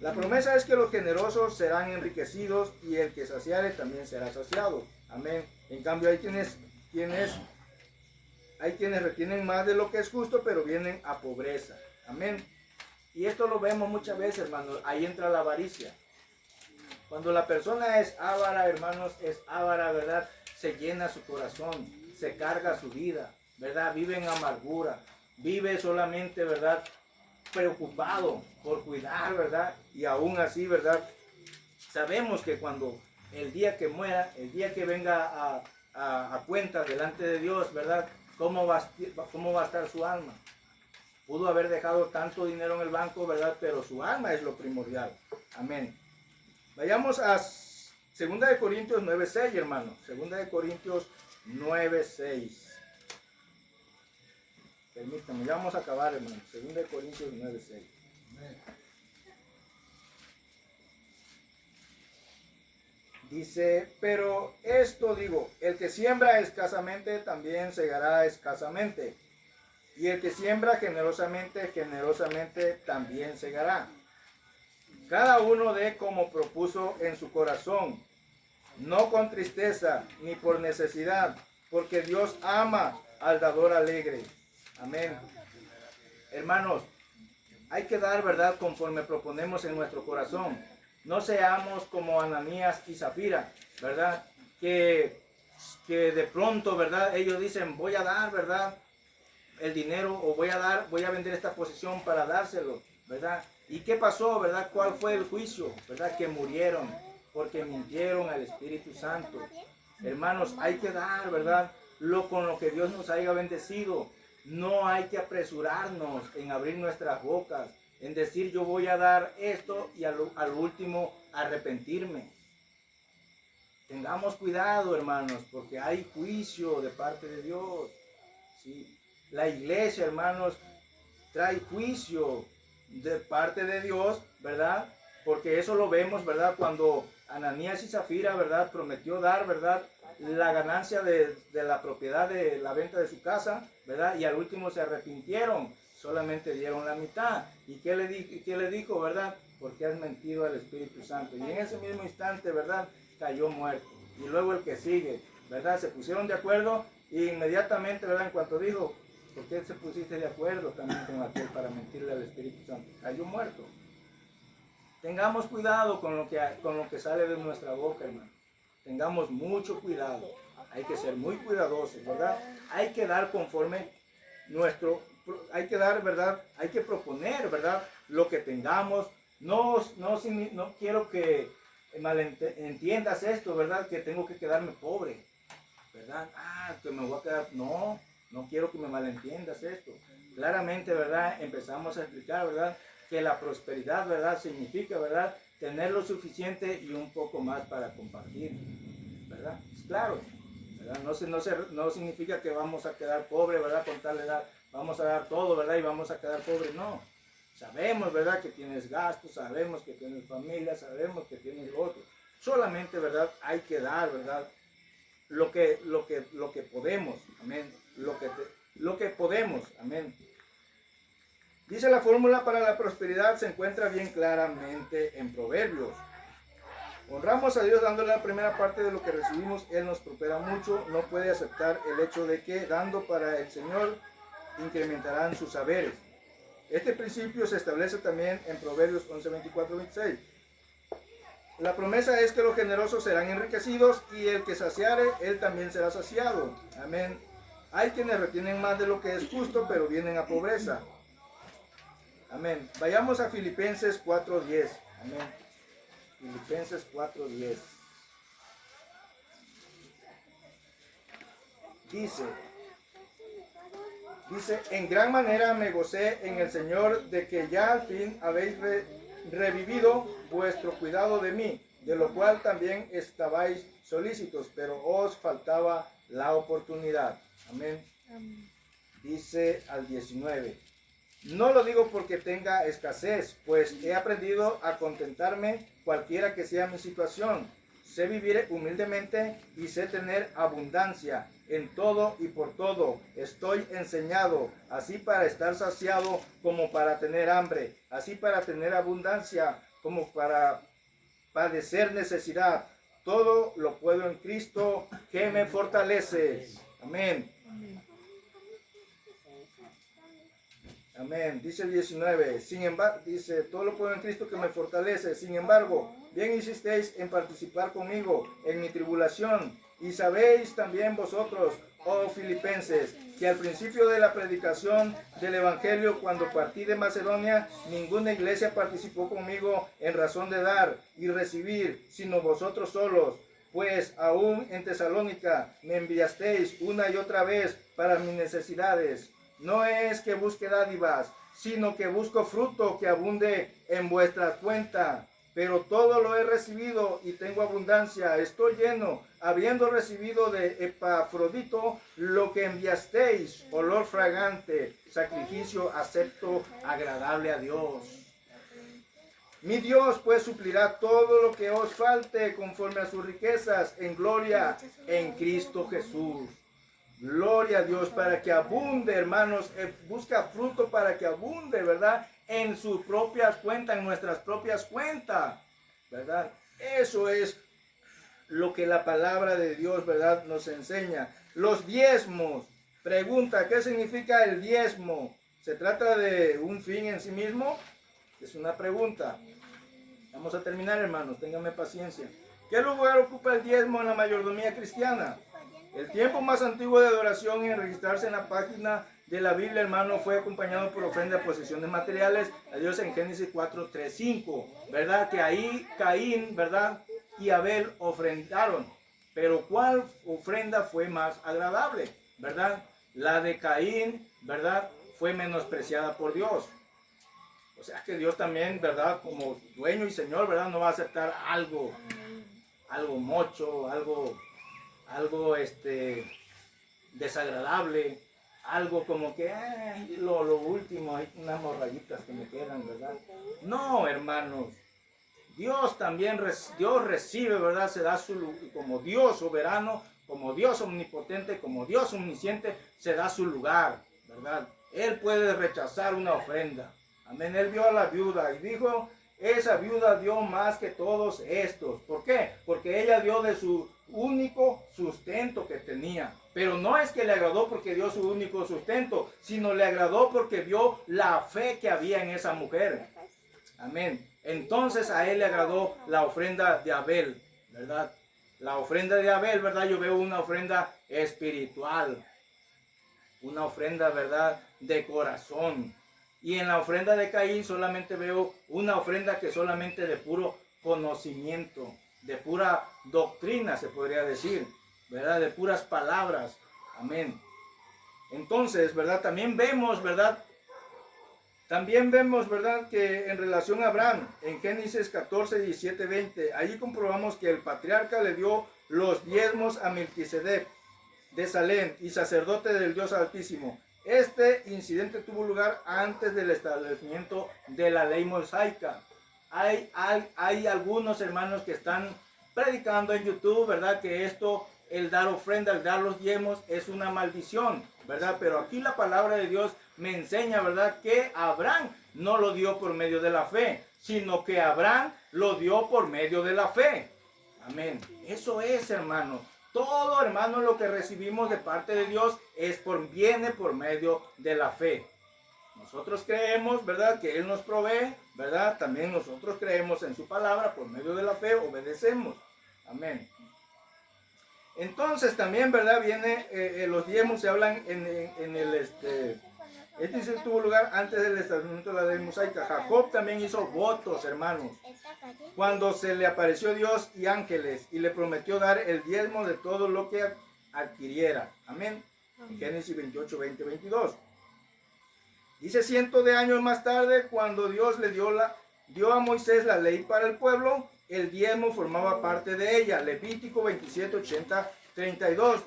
La promesa es que los generosos serán enriquecidos, y el que saciare también será saciado. Amén. En cambio hay quienes retienen más de lo que es justo, pero vienen a pobreza. Amén. Y esto lo vemos muchas veces, hermanos. Ahí entra la avaricia. Cuando la persona es avara, hermanos, es avara, ¿verdad? Se llena su corazón, se carga su vida, ¿verdad? Vive en amargura, vive solamente, ¿verdad?, preocupado por cuidar, ¿verdad? Y aún así, ¿verdad?, sabemos que cuando el día que muera, el día que venga a cuenta delante de Dios, ¿verdad?, ¿cómo va a estar su alma? Pudo haber dejado tanto dinero en el banco, ¿verdad?, pero su alma es lo primordial. Amén. Vayamos a 2 Corintios 9:6, hermano. 2 Corintios 9:6. Permítanme, ya vamos a acabar, hermano. 2 Corintios 9:6. Dice, pero esto digo, el que siembra escasamente también segará escasamente. Y el que siembra generosamente, generosamente también segará. Cada uno dé como propuso en su corazón, no con tristeza ni por necesidad, porque Dios ama al dador alegre. Amén. Hermanos, hay que dar, ¿verdad?, conforme proponemos en nuestro corazón. No seamos como Ananías y Zafira, ¿verdad? Que de pronto, ¿verdad?, ellos dicen, voy a dar, ¿verdad?, el dinero, o voy a vender esta posesión para dárselo, ¿verdad? ¿Y qué pasó, verdad? ¿Cuál fue el juicio, verdad? Que murieron porque mintieron al Espíritu Santo. Hermanos, hay que dar, ¿verdad?, con lo que Dios nos haya bendecido. No hay que apresurarnos en abrir nuestras bocas, en decir yo voy a dar esto y al último arrepentirme. Tengamos cuidado, hermanos, porque hay juicio de parte de Dios. ¿Sí? La iglesia, hermanos, trae juicio de parte de Dios, ¿verdad? Porque eso lo vemos, ¿verdad? Cuando Ananías y Zafira, ¿verdad?, prometió dar, ¿verdad?, la ganancia de la propiedad de la venta de su casa, ¿verdad? Y al último se arrepintieron, solamente dieron la mitad. ¿Y qué le dijo, verdad? Porque has mentido al Espíritu Santo. Y en ese mismo instante, ¿verdad?, cayó muerto. Y luego el que sigue, ¿verdad? Se pusieron de acuerdo y inmediatamente, ¿verdad?, en cuanto dijo, ¿por qué se pusiste de acuerdo también con aquel para mentirle al Espíritu Santo? Cayó muerto. Tengamos cuidado con lo que sale de nuestra boca, hermano. Tengamos mucho cuidado. Hay que ser muy cuidadosos, ¿verdad? Hay que dar conforme hay que dar, ¿verdad? Hay que proponer, ¿verdad?, lo que tengamos. No quiero que malentiendas esto, ¿verdad?, que tengo que quedarme pobre, ¿verdad? Que me voy a quedar. No quiero que me malentiendas esto. Claramente, ¿verdad?, empezamos a explicar, ¿verdad?, que la prosperidad, ¿verdad?, significa, ¿verdad?, tener lo suficiente y un poco más para compartir, ¿verdad? Es claro, ¿verdad? No significa que vamos a quedar pobres, ¿verdad?, con tal edad, vamos a dar todo, ¿verdad?, y vamos a quedar pobres. No. Sabemos, ¿verdad?, que tienes gastos, sabemos que tienes familia, sabemos que tienes lo otro. Solamente, ¿verdad?, hay que dar, ¿verdad?, lo que podemos, amén, lo que podemos, amén. Dice, la fórmula para la prosperidad se encuentra bien claramente en Proverbios. Honramos a Dios dándole la primera parte de lo que recibimos. Él nos prospera mucho. No puede aceptar el hecho de que dando para el Señor incrementarán sus saberes. Este principio se establece también en Proverbios 11, 24, 26. La promesa es que los generosos serán enriquecidos y el que saciare, él también será saciado. Amén. Hay quienes retienen más de lo que es justo, pero vienen a pobreza. Amén. Vayamos a Filipenses 4:10. Amén. Filipenses 4:10. Dice, en gran manera me gocé en el Señor de que ya al fin habéis revivido vuestro cuidado de mí, de lo cual también estabais solícitos, pero os faltaba la oportunidad. Amén. Dice al 19. No lo digo porque tenga escasez, pues he aprendido a contentarme cualquiera que sea mi situación. Sé vivir humildemente y sé tener abundancia en todo y por todo. Estoy enseñado, así para estar saciado como para tener hambre, así para tener abundancia como para padecer necesidad. Todo lo puedo en Cristo que me fortalece. Amén. Amén. Dice el 19. Sin embargo, dice, todo lo puedo en Cristo que me fortalece. Sin embargo, bien hicisteis en participar conmigo en mi tribulación. Y sabéis también vosotros, oh filipenses, que al principio de la predicación del Evangelio, cuando partí de Macedonia, ninguna iglesia participó conmigo en razón de dar y recibir, sino vosotros solos. Pues aún en Tesalónica me enviasteis una y otra vez para mis necesidades. No es que busque dádivas, sino que busco fruto que abunde en vuestra cuenta. Pero todo lo he recibido y tengo abundancia. Estoy lleno, habiendo recibido de Epafrodito lo que enviasteis, olor fragante, sacrificio acepto, agradable a Dios. Mi Dios pues suplirá todo lo que os falte conforme a sus riquezas en gloria en Cristo Jesús. Gloria a Dios para que abunde, hermanos. Busca fruto para que abunde, ¿verdad? En sus propias cuentas, en nuestras propias cuentas, ¿verdad? Eso es lo que la palabra de Dios, ¿verdad?, nos enseña. Los diezmos. Pregunta, ¿qué significa el diezmo? ¿Se trata de un fin en sí mismo? Es una pregunta. Vamos a terminar, hermanos, ténganme paciencia. ¿Qué lugar ocupa el diezmo en la mayordomía cristiana? El tiempo más antiguo de adoración en registrarse en la página de la Biblia, hermano, fue acompañado por ofrenda de posesiones materiales a Dios en Génesis 4, 3, 5. ¿Verdad? Que ahí Caín, ¿verdad?, y Abel ofrendaron. Pero ¿cuál ofrenda fue más agradable? ¿Verdad? La de Caín, ¿verdad?, fue menospreciada por Dios. O sea que Dios también, ¿verdad?, como dueño y señor, ¿verdad?, no va a aceptar algo mocho, algo desagradable, algo como que lo último, hay unas morrayitas que me quedan, ¿verdad? No, hermanos. Dios también, Dios recibe, ¿verdad? Se da como Dios soberano, como Dios omnipotente, como Dios omnisciente, se da su lugar, ¿verdad? Él puede rechazar una ofrenda. Amén. Él vio a la viuda y dijo, esa viuda dio más que todos estos. ¿Por qué? Porque ella dio de su único sustento que tenía. Pero no es que le agradó porque dio su único sustento, sino le agradó porque vio la fe que había en esa mujer. Amén. Entonces a él le agradó la ofrenda de Abel, ¿verdad? La ofrenda de Abel, ¿verdad? Yo veo una ofrenda espiritual, una ofrenda, ¿verdad?, de corazón. Y en la ofrenda de Caín solamente veo una ofrenda que solamente de puro conocimiento, de pura doctrina se podría decir, ¿verdad? De puras palabras. Amén. Entonces, ¿verdad? También vemos, ¿verdad? ¿Verdad?, que en relación a Abraham, en Génesis 14, 17, 20, allí comprobamos que el patriarca le dio los diezmos a Melquisedec de Salem y sacerdote del Dios Altísimo. Este incidente tuvo lugar antes del establecimiento de la ley mosaica. Hay algunos hermanos que están predicando en YouTube, ¿verdad?, que esto, el dar ofrenda, el dar los diezmos, es una maldición, ¿verdad? Pero aquí la palabra de Dios me enseña, ¿verdad?, que Abraham no lo dio por medio de la fe, sino que Abraham lo dio por medio de la fe. Amén. Eso es, hermano. Todo, hermano, lo que recibimos de parte de Dios viene por medio de la fe. Nosotros creemos, ¿verdad?, que Él nos provee, ¿verdad? También nosotros creemos en su palabra, por medio de la fe obedecemos. Amén. Entonces también, ¿verdad?, viene los diezmos, se hablan en el Este tuvo lugar antes del establecimiento de la ley mosaica. Jacob también hizo votos, hermanos, cuando se le apareció Dios y ángeles y le prometió dar el diezmo de todo lo que adquiriera. Amén. Génesis 28, 20, 22. Dice, cientos de años más tarde, cuando Dios le dio a Moisés la ley para el pueblo, el diezmo formaba parte de ella. Levítico 27, 80, 32.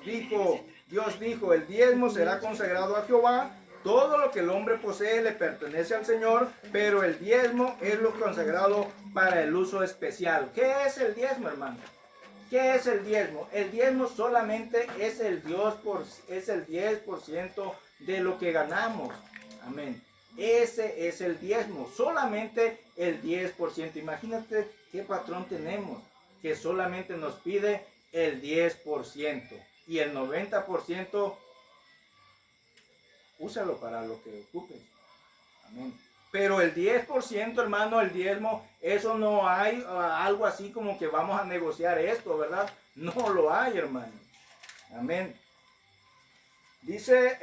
Dios dijo, el diezmo será consagrado a Jehová. Todo lo que el hombre posee le pertenece al Señor, pero el diezmo es lo consagrado para el uso especial. ¿Qué es el diezmo, hermano? ¿Qué es el diezmo? El diezmo solamente es el 10% de lo que ganamos. Amén. Ese es el diezmo, solamente el 10%. Imagínate qué patrón tenemos, que solamente nos pide el 10%. Y el 90%, úsalo para lo que ocupes. Amén. Pero el 10%, hermano, el diezmo, eso no hay algo así como que vamos a negociar esto, ¿verdad? No lo hay, hermano. Amén. Dice,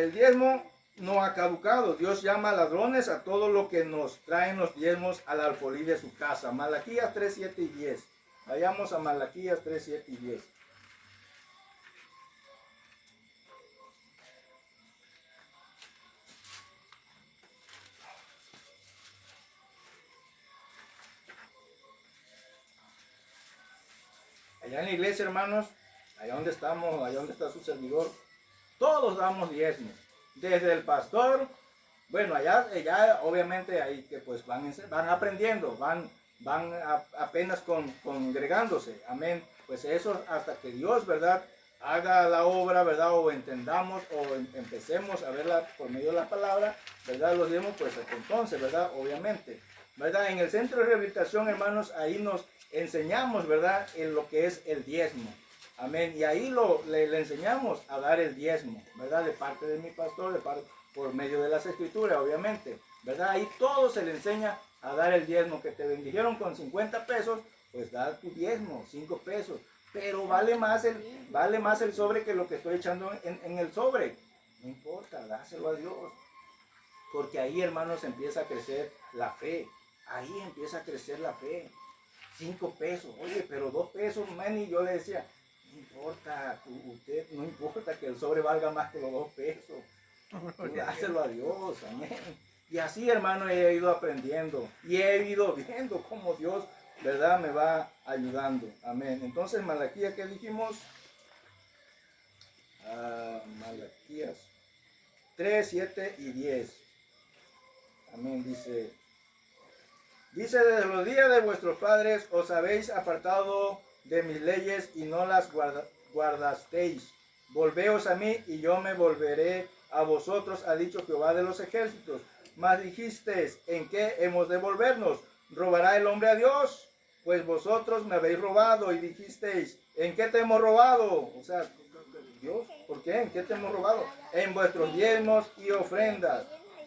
el diezmo no ha caducado. Dios llama ladrones a todo lo que nos traen los diezmos al alfolí de su casa. Malaquías 3, 7 y 10. Vayamos a Malaquías 3, 7 y 10. Allá en la iglesia, hermanos, allá donde estamos, allá donde está su servidor, todos damos diezmos. Desde el pastor, Bueno, allá obviamente ahí que pues van aprendiendo, apenas congregándose, amén. Pues eso hasta que Dios, ¿verdad?, haga la obra, ¿verdad?, o entendamos o empecemos a verla por medio de la palabra, ¿verdad?, los diezmos, pues hasta entonces, ¿verdad?, obviamente, ¿verdad? En el centro de rehabilitación, hermanos, ahí nos enseñamos, ¿verdad?, en lo que es el diezmo. Amén. Y ahí le enseñamos a dar el diezmo, ¿verdad? De parte de mi pastor, por medio de las escrituras, obviamente, ¿verdad? Ahí todo se le enseña a dar el diezmo. Que te bendijeron con 50 pesos, pues da tu diezmo, 5 pesos. Pero vale más el sobre que lo que estoy echando en el sobre. No importa, dáselo a Dios. Porque ahí, hermanos, empieza a crecer la fe. Ahí empieza a crecer la fe. 5 pesos, oye, pero 2 pesos, man, y yo le decía, no importa, usted, no importa que el sobre valga más que los 2 pesos. Tú dáselo a Dios, amén. Y así, hermano, he ido aprendiendo y he ido viendo cómo Dios, ¿verdad?, me va ayudando. Amén. Entonces, Malaquías, ¿qué dijimos? Malaquías 3, 7 y 10. Amén. Dice, desde los días de vuestros padres os habéis apartado de mis leyes y no las guardasteis. Volveos a mí y yo me volveré a vosotros, ha dicho Jehová de los ejércitos. Mas dijisteis, ¿en qué hemos de volvernos? ¿Robará el hombre a Dios? Pues vosotros me habéis robado y dijisteis, ¿en qué te hemos robado? O sea, Dios, ¿por qué? ¿En qué te hemos robado? En vuestros diezmos y ofrendas.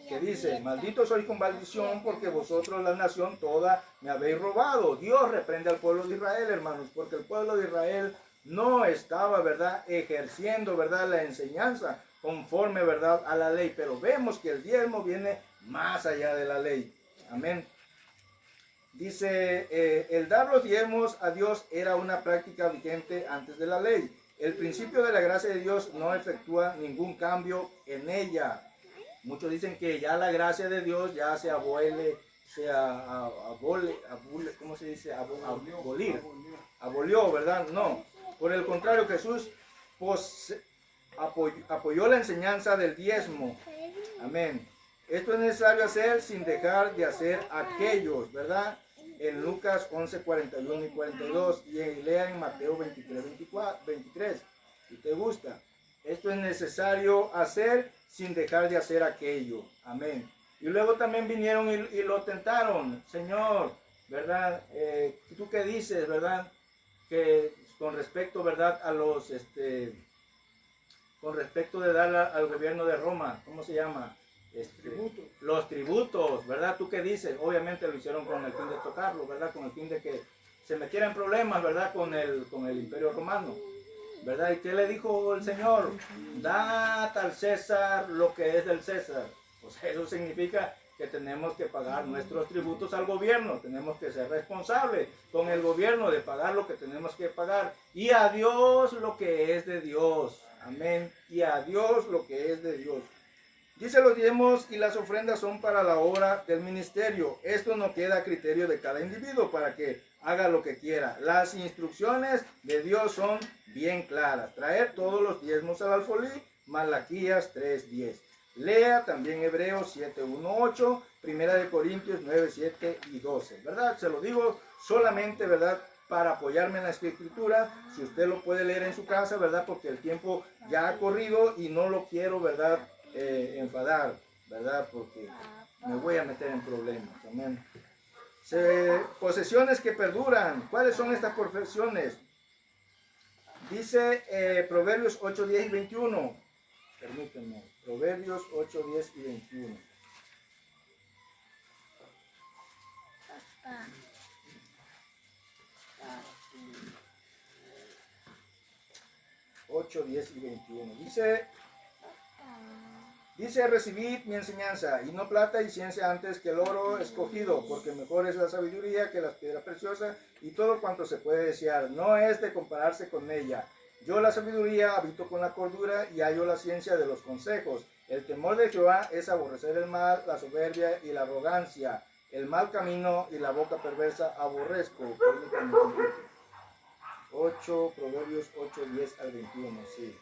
Que dice, maldito soy con maldición porque vosotros la nación toda me habéis robado. Dios reprende al pueblo de Israel, hermanos, porque el pueblo de Israel no estaba, ¿verdad?, ejerciendo, ¿verdad?, la enseñanza conforme, ¿verdad?, a la ley. Pero vemos que el diezmo viene más allá de la ley. Amén. Dice, el dar los diezmos a Dios era una práctica vigente antes de la ley. El principio de la gracia de Dios no efectúa ningún cambio en ella. Muchos dicen que ya la gracia de Dios ya se abole, ¿cómo se dice? Abolió, ¿verdad? No. Por el contrario, Jesús apoyó la enseñanza del diezmo. Amén. Esto es necesario hacer sin dejar de hacer aquellos, ¿verdad? En Lucas 11, 41 y 42. Y lea en Mateo 23, 23. Si te gusta. Esto es necesario hacer sin dejar de hacer aquello. Amén. Y luego también vinieron y lo tentaron. Señor, ¿verdad? ¿Tú qué dices, verdad? Que con respecto, ¿verdad?, a los, con respecto de dar al gobierno de Roma, ¿cómo se llama? Los tributos, ¿verdad? ¿Tú qué dices? Obviamente lo hicieron con el fin de tocarlo, ¿verdad? Con el fin de que se metieran en problemas, ¿verdad? Con el Imperio Romano. ¿Verdad? ¿Y qué le dijo el Señor? Dad al César lo que es del César. Pues eso significa que tenemos que pagar nuestros tributos al gobierno. Tenemos que ser responsables con el gobierno de pagar lo que tenemos que pagar. Y a Dios lo que es de Dios. Amén. Y a Dios lo que es de Dios. Dice, los diezmos y las ofrendas son para la obra del ministerio. Esto no queda a criterio de cada individuo para que haga lo que quiera. Las instrucciones de Dios son bien claras. Traer todos los diezmos al alfolí, Malaquías 3:10. Lea también Hebreos 7:1-8, Primera de Corintios 9:7 y 12. ¿Verdad? Se lo digo solamente, ¿verdad?, para apoyarme en la escritura. Si usted lo puede leer en su casa, ¿verdad?, porque el tiempo ya ha corrido y no lo quiero, ¿verdad?, enfadar, ¿verdad?, porque me voy a meter en problemas. Amén. Posesiones que perduran. ¿Cuáles son estas posesiones? Dice Proverbios 8, 10 y 21. Permítanme. Proverbios 8, 10 y 21. 8, 10 y 21. Dice, recibid mi enseñanza, y no plata y ciencia antes que el oro escogido, porque mejor es la sabiduría que las piedras preciosas y todo cuanto se puede desear. No es de compararse con ella. Yo la sabiduría habito con la cordura y hallo la ciencia de los consejos. El temor de Jehová es aborrecer el mal, la soberbia y la arrogancia. El mal camino y la boca perversa aborrezco. 8, Proverbios 8, 10 al 21, sí.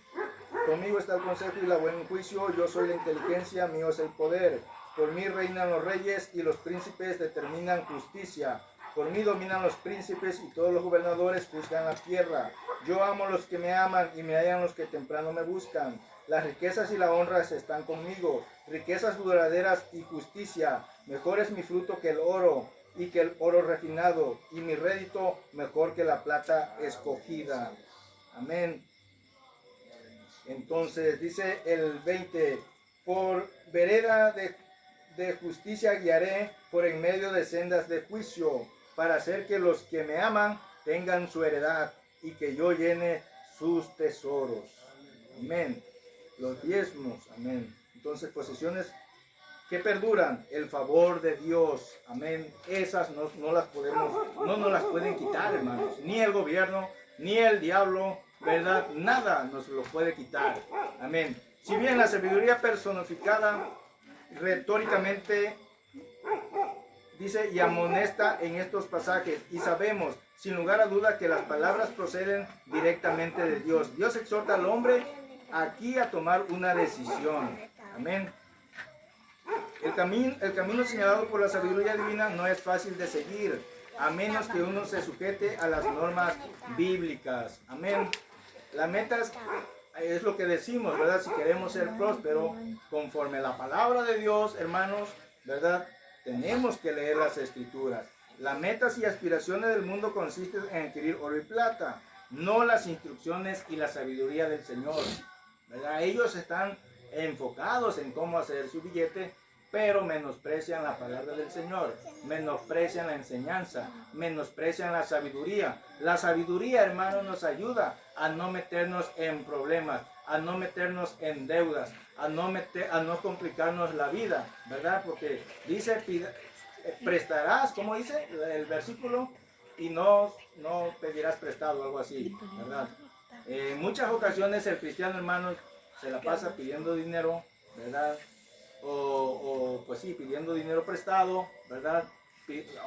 Conmigo está el consejo y la buen juicio, yo soy la inteligencia, mío es el poder. Por mí reinan los reyes y los príncipes determinan justicia. Por mí dominan los príncipes y todos los gobernadores juzgan la tierra. Yo amo a los que me aman y me hallan los que temprano me buscan. Las riquezas y la honra están conmigo, riquezas duraderas y justicia. Mejor es mi fruto que el oro y que el oro refinado, y mi rédito mejor que la plata escogida. Amén. Entonces dice el 20, por vereda de justicia guiaré por en medio de sendas de juicio, para hacer que los que me aman tengan su heredad y que yo llene sus tesoros. Amén. Los diezmos, amén. Entonces, posesiones que perduran, el favor de Dios, amén. Esas no las podemos, no nos las pueden quitar, hermanos. Ni el gobierno, ni el diablo, ¿verdad? Nada nos lo puede quitar, amén. Si bien la sabiduría personificada retóricamente dice y amonesta en estos pasajes, y sabemos sin lugar a duda que las palabras proceden directamente de Dios. Dios exhorta al hombre aquí a tomar una decisión, amén. El camino señalado por la sabiduría divina no es fácil de seguir, a menos que uno se sujete a las normas bíblicas, amén. La meta es lo que decimos, ¿verdad? Si queremos ser prósperos, conforme a la palabra de Dios, hermanos, ¿verdad? Tenemos que leer las escrituras. Las metas y aspiraciones del mundo consisten en adquirir oro y plata, no las instrucciones y la sabiduría del Señor, ¿verdad? Ellos están enfocados en cómo hacer su billete, pero menosprecian la palabra del Señor, menosprecian la enseñanza, menosprecian la sabiduría. La sabiduría, hermanos, nos ayuda a no meternos en problemas, a no meternos en deudas, a no complicarnos la vida, ¿verdad? Porque dice, prestarás, ¿cómo dice el versículo? Y no pedirás prestado, algo así, ¿verdad? En muchas ocasiones el cristiano, hermanos, se la pasa pidiendo dinero, ¿verdad? O pues sí, pidiendo dinero prestado, ¿verdad?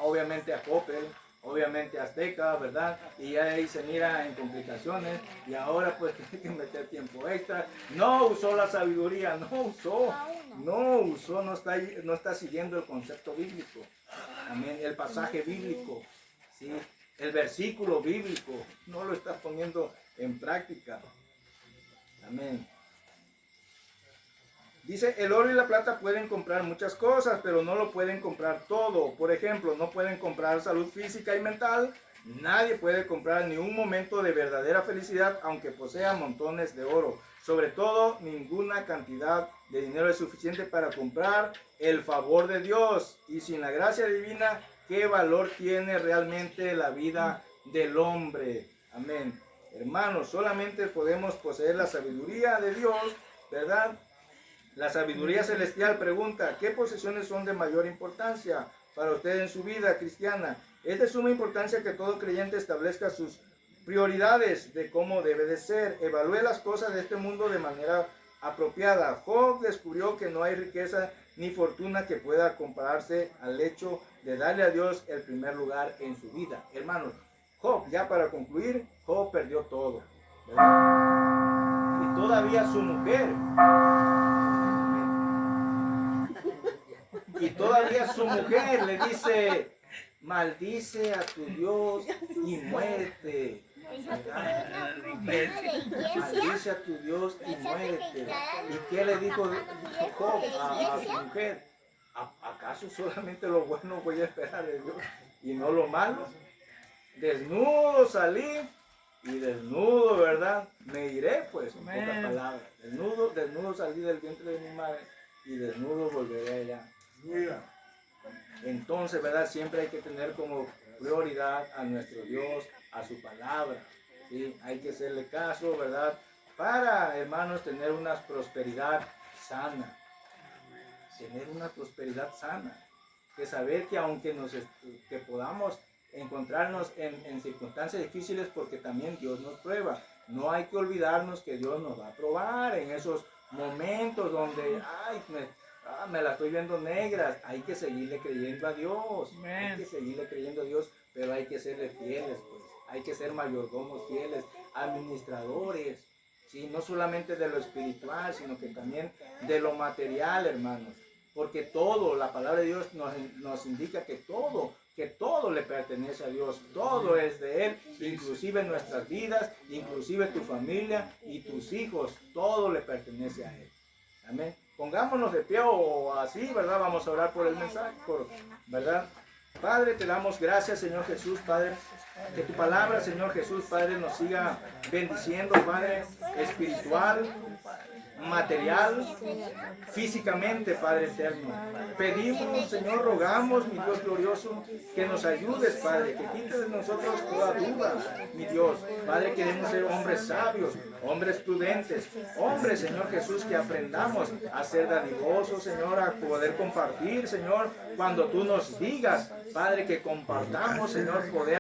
Obviamente a Coppel, obviamente a Azteca, ¿verdad? Y ya ahí se mira en complicaciones y ahora pues tiene que meter tiempo extra. No usó la sabiduría, no está siguiendo el concepto bíblico. Amén, el pasaje bíblico, ¿sí? El versículo bíblico, no lo está poniendo en práctica. Amén. Dice, el oro y la plata pueden comprar muchas cosas, pero no lo pueden comprar todo. Por ejemplo, no pueden comprar salud física y mental. Nadie puede comprar ni un momento de verdadera felicidad, aunque posea montones de oro. Sobre todo, ninguna cantidad de dinero es suficiente para comprar el favor de Dios. Y sin la gracia divina, ¿qué valor tiene realmente la vida del hombre? Amén. Hermanos, solamente podemos poseer la sabiduría de Dios, ¿verdad? La sabiduría celestial pregunta, ¿qué posesiones son de mayor importancia para usted en su vida cristiana? Es de suma importancia que todo creyente establezca sus prioridades de cómo debe de ser. Evalúe las cosas de este mundo de manera apropiada. Job descubrió que no hay riqueza ni fortuna que pueda compararse al hecho de darle a Dios el primer lugar en su vida. Hermanos, Job, ya para concluir, Job perdió todo, ¿verdad? Y todavía su mujer... Y todavía su mujer le dice, maldice a tu Dios y muérete. Maldice a tu Dios y muérete. ¿Y qué le dijo Job a su mujer? ¿Acaso solamente lo bueno voy a esperar de Dios y no lo malo? Desnudo salí y desnudo, ¿verdad? Me iré, pues, en pocas palabras. Desnudo salí del vientre de mi madre y desnudo volveré allá. Entonces, ¿verdad? Siempre hay que tener como prioridad a nuestro Dios, a su palabra, ¿sí? Hay que hacerle caso, ¿verdad? Para, hermanos, tener una prosperidad sana. Tener una prosperidad sana. Que saber que aunque que podamos encontrarnos en circunstancias difíciles, porque también Dios nos prueba. No hay que olvidarnos que Dios nos va a probar en esos momentos donde, ay, me la estoy viendo negra. Hay que seguirle creyendo a Dios. Hay que seguirle creyendo a Dios, pero hay que serle fieles, pues. Hay que ser mayordomos fieles, administradores, ¿sí? No solamente de lo espiritual, sino que también de lo material, hermanos. porque todo, la palabra de Dios nos indica que todo le pertenece a Dios, todo es de Él, inclusive nuestras vidas, inclusive tu familia y tus hijos, todo le pertenece a Él. Amén. Pongámonos de pie o así, ¿verdad? Vamos a orar por el mensaje, ¿verdad? Padre, te damos gracias, Señor Jesús, Padre, que tu palabra, Señor Jesús, Padre, nos siga bendiciendo, Padre, espiritual, material, físicamente, Padre eterno. Pedimos, Señor, rogamos, mi Dios glorioso, que nos ayudes, Padre, que quites de nosotros toda duda, mi Dios. Padre, queremos ser hombres sabios, hombres prudentes, hombres, Señor Jesús, que aprendamos a ser dadivosos, Señor, a poder compartir, Señor, cuando tú nos digas, Padre, que compartamos, Señor, poder